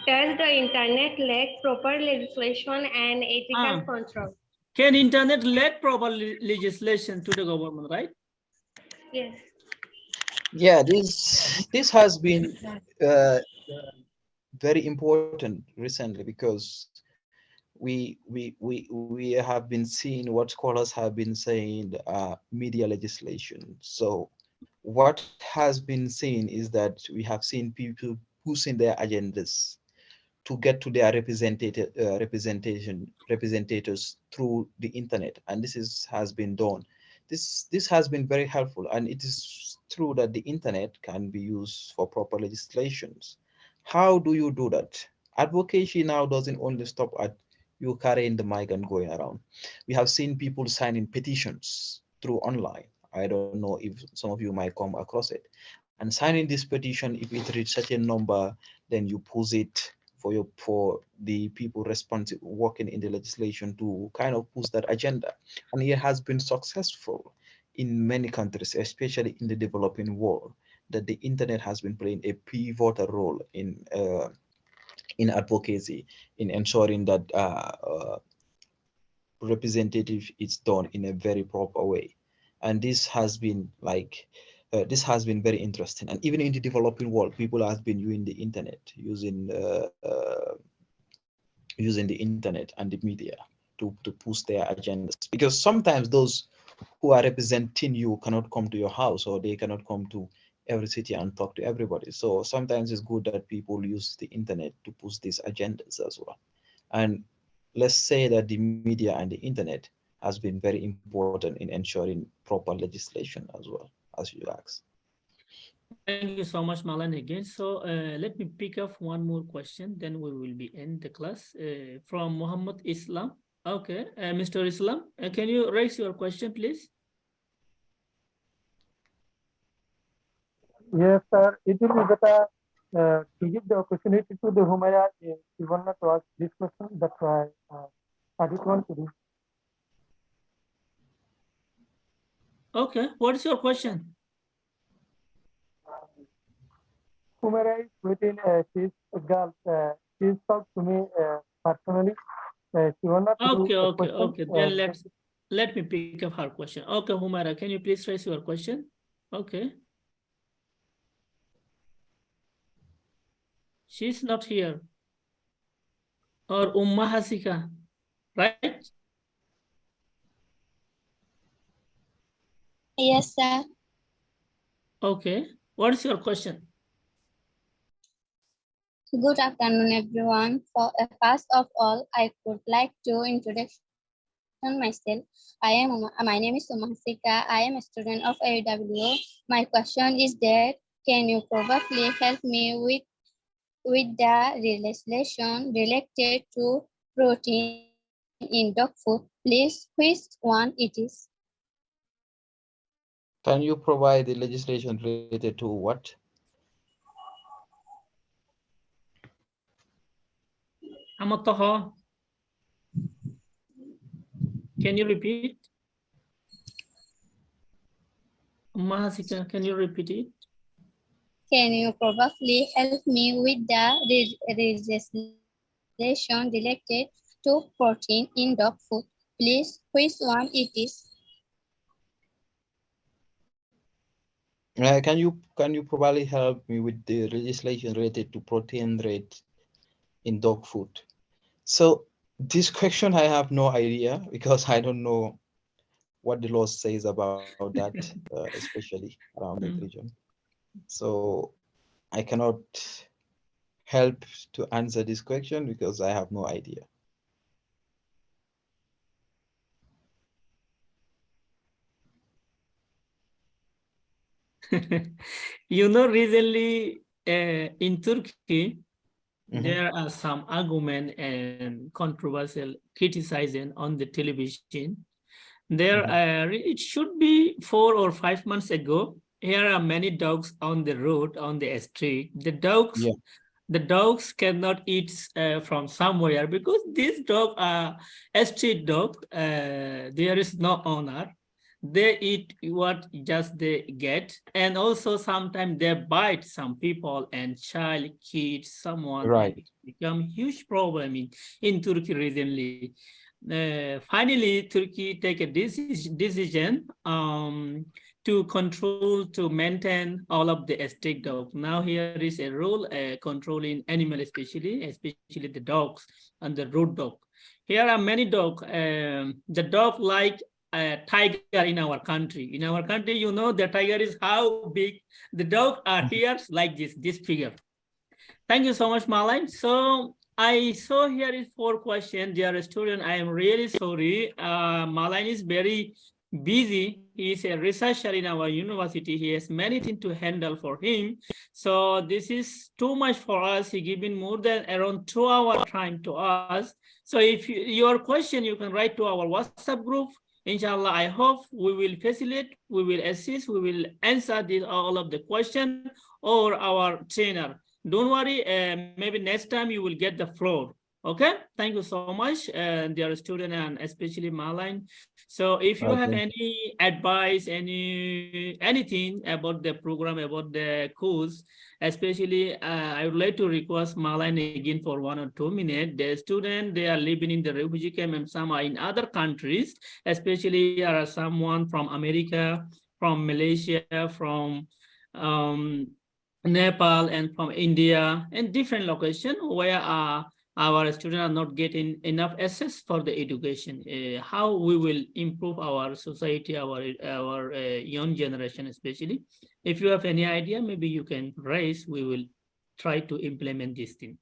Does the internet lack proper legislation and ethical control? Can internet lack proper legislation to the government, right? Yes. Yeah, this has been very important recently because we have been seeing what scholars have been saying, media legislation. So what has been seen is that we have seen people pushing their agendas to get to their representators through the internet, and has been done. This has been very helpful, and it is true that the internet can be used for proper legislations. How do you do that? Advocacy now doesn't only stop at you carrying the mic and going around. We have seen people signing petitions through online. I don't know if some of you might come across it. And signing this petition, if it reaches such a number, then you post it for the people responsible working in the legislation to kind of push that agenda. And it has been successful in many countries, especially in the developing world, that the internet has been playing a pivotal role in advocacy, in ensuring that representative is done in a very proper way. And this has been very interesting. And even in the developing world, people have been using the internet, using the internet and the media to push their agendas. Because sometimes those who are representing you cannot come to your house, or they cannot come to every city and talk to everybody. So sometimes it's good that people use the internet to push these agendas as well. And let's say that the media and the internet has been very important in ensuring proper legislation as well, as you asked. Thank you so much, Malan, again. So let me pick up one more question, then we will be end the class. From Muhammad Islam. Okay, Mr. Islam, can you raise your question, please? Yes, sir. It will be better to give the opportunity to the Humayra even not to ask this question. That's why I did want to do. Okay, what is your question? Humayra is waiting. She's a girl. She's talked to me personally. She wanted to Okay, do a okay, question. okay. Then let me pick up her question. Okay, Humaira, can you please raise your question? Okay. She's not here. Or Umma Hasika, right? Yes, sir. Okay. What is your question? Good afternoon, everyone. First of all, I would like to introduce myself. My name is Sumasika. I am a student of AW. My question is that can you probably help me with the legislation related to protein in dog food? Please, which one it is? Can you provide the legislation related to what? Amataha. Can you repeat? Mahasika, can you repeat it? Can you probably help me with the legislation related to protein in dog food? Please, which one it is? Can you probably help me with the legislation related to protein rate in dog food? So this question, I have no idea because I don't know what the law says about that, especially around that region. So I cannot help to answer this question because I have no idea. You know, recently in Turkey, there are some argument and controversial criticizing on the television. There, it should be 4 or 5 months ago. Here are many dogs on the road, on the street. The dogs cannot eat from somewhere because these dogs are a street dog. There is no owner. They eat what just they get, and also sometimes they bite some people and child, kids, someone, and it become huge problem in Turkey recently. Finally, Turkey take a decision to control, to maintain all of the street dog. Now here is a rule controlling animal, especially the dogs and the road dog. Here are many dogs. The dog like a tiger in our country. In our country, you know, the tiger is how big. The dog are here like this figure. Thank you so much, Malang. So I saw here is 4 questions. Dear student, I am really sorry. Malang is very busy. He is a researcher in our university. He has many things to handle for him. So this is too much for us. He given more than around 2 hour time to us. So if your question, you can write to our WhatsApp group. Inshallah, I hope we will facilitate, we will assist, we will answer all of the question or our trainer. Don't worry, maybe next time you will get the floor. Okay, thank you so much, dear student, and especially Malang. So if you have any advice, anything about the program, about the course, especially I would like to request Malang again for 1 or 2 minutes. The student, they are living in the refugee camp and some are in other countries, especially someone from America, from Malaysia, from Nepal, and from India, and different locations where our students are not getting enough access for the education. How we will improve our society, our young generation, especially. If you have any idea, maybe you can raise. We will try to implement this thing.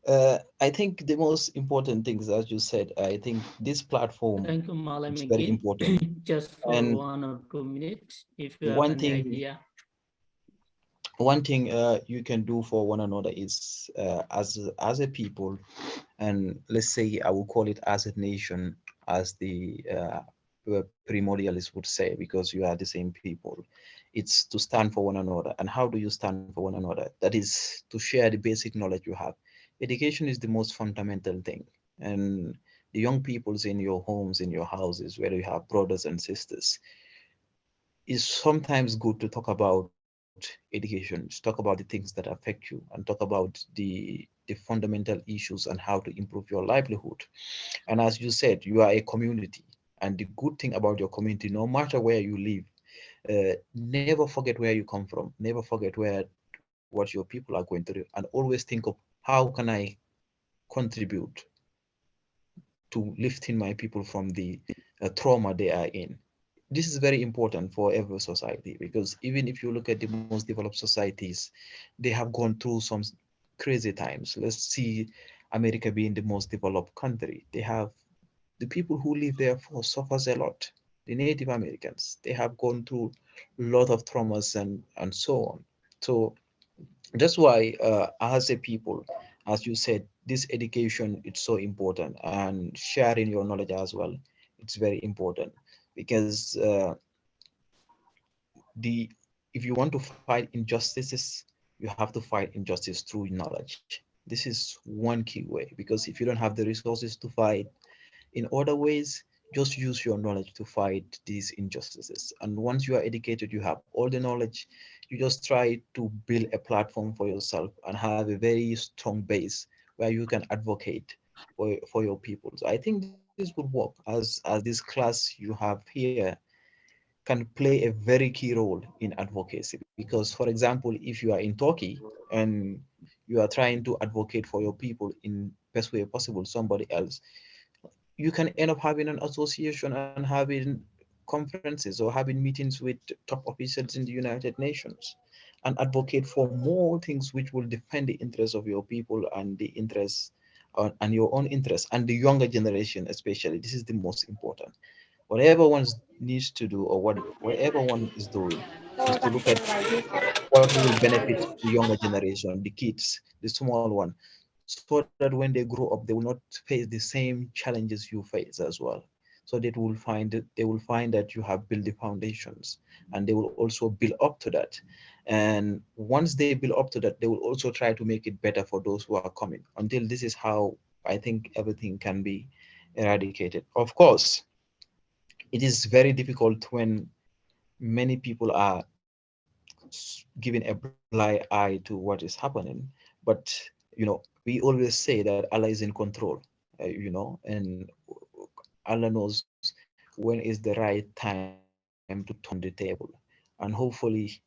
I think the most important things, as you said, I think this platform is very important. Just for and 1 or 2 minutes, if you have any idea. One thing you can do for one another is as a people, and let's say I will call it as a nation, as the primordialists would say, because you are the same people. It's to stand for one another. And how do you stand for one another? That is to share the basic knowledge you have. Education is the most fundamental thing. And the young peoples in your homes, in your houses, where you have brothers and sisters, it's sometimes good to talk about education, to talk about the things that affect you, and talk about the fundamental issues and how to improve your livelihood. And as you said, you are a community, and the good thing about your community, no matter where you live, never forget where you come from, never forget what your people are going through, and always think of how can I contribute to lifting my people from the trauma they are in. This is very important for every society, because even if you look at the most developed societies, they have gone through some crazy times. Let's see America being the most developed country. They have the people who live there for suffers a lot. The Native Americans, they have gone through a lot of traumas and so on. So that's why as a people, as you said, this education, it's so important, and sharing your knowledge as well, it's very important, because the if you want to fight injustices, you have to fight injustice through knowledge. This is one key way, because if you don't have the resources to fight in other ways, just use your knowledge to fight these injustices. And once you are educated, you have all the knowledge, you just try to build a platform for yourself and have a very strong base where you can advocate for your people. So I think this would work, as this class you have here can play a very key role in advocacy. Because, for example, if you are in Turkey and you are trying to advocate for your people in best way possible, somebody else, you can end up having an association and having conferences or having meetings with top officials in the United Nations, and advocate for more things which will defend the interests of your people and the interests and your own interests and the younger generation especially. This is the most important. whatever one needs to do, or whatever one is doing, is to look at what will benefit the younger generation, the kids, the small one, so that when they grow up, they will not face the same challenges you face as well. So they will find that you have built the foundations, and they will also build up to that. And once they build up to that, they will also try to make it better for those who are coming. Until this is how I think everything can be eradicated. Of course, it is very difficult when many people are giving a blind eye to what is happening. But we always say that Allah is in control, and Allah knows when is the right time to turn the table. And hopefully,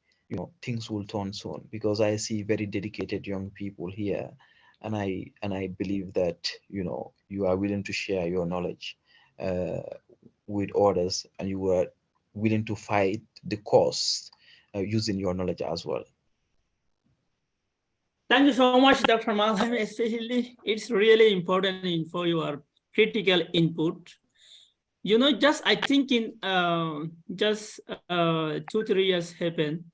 things will turn soon, because I see very dedicated young people here, and I believe that you are willing to share your knowledge uh, with others, and you are willing to fight the cause using your knowledge as well. Thank you so much, Dr. Malang. Especially, it's really important for your critical input. Just I think in just 2-3 years happened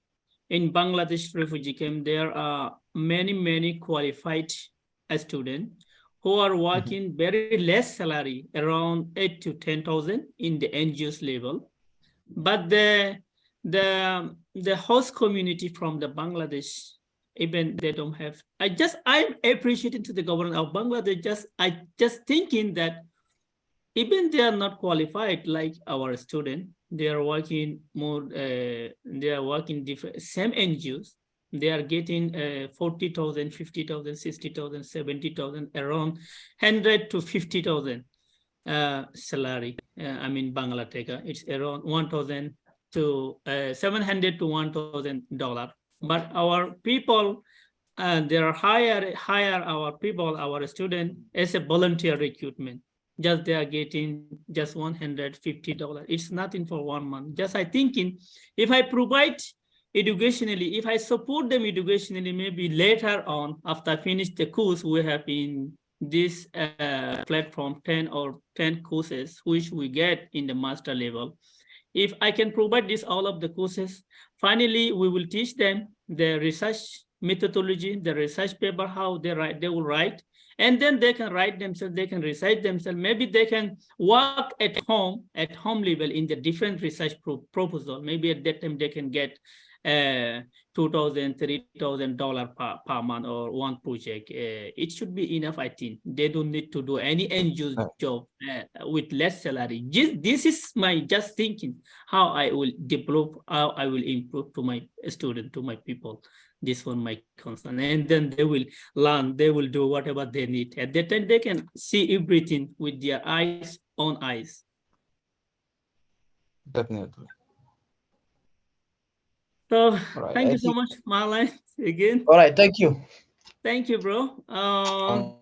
in Bangladesh refugee camp. There are many qualified students who are working very less salary, around 8 to 10,000 in the NGOs level. But the host community from the Bangladesh, even they don't have. I'm appreciating to the government of Bangladesh. I just thinking that even they are not qualified like our student, they are working more. They are working different same NGOs. They are getting 40,000, 50,000, 60,000, 70,000, around 100 to 50,000 salary. I mean Bangladesh. It's around 1,000 to 700 to $1,000. But our people, they are hire our people, our student as a volunteer recruitment. Just they are getting just $150. It's nothing for 1 month. Just I thinking, if I provide educationally, if I support them educationally, maybe later on after I finish the course, we have in this platform 10 courses which we get in the master level. If I can provide this all of the courses, finally we will teach them the research methodology, the research paper, how they will write, and then they can write themselves, they can recite themselves. Maybe they can work at home level in the different research proposal. Maybe at that time they can get $2,000, $3,000 per month or one project. It should be enough, I think. They don't need to do any NGO job with less salary. This is my just thinking, how I will develop, how I will improve to my student, to my people. This one my concern. And then they will learn, they will do whatever they need. At that time, they can see everything with their own eyes. Definitely. So thank you so much, Malang, again. All right, thank you. Thank you, bro.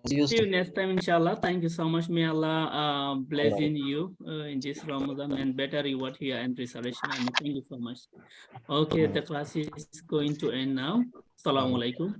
See you next time, inshallah. Thank you so much. May Allah blessing you in this Ramadan and better reward here and resurrection. I mean, thank you so much. Okay, the class is going to end now. Assalamu alaikum.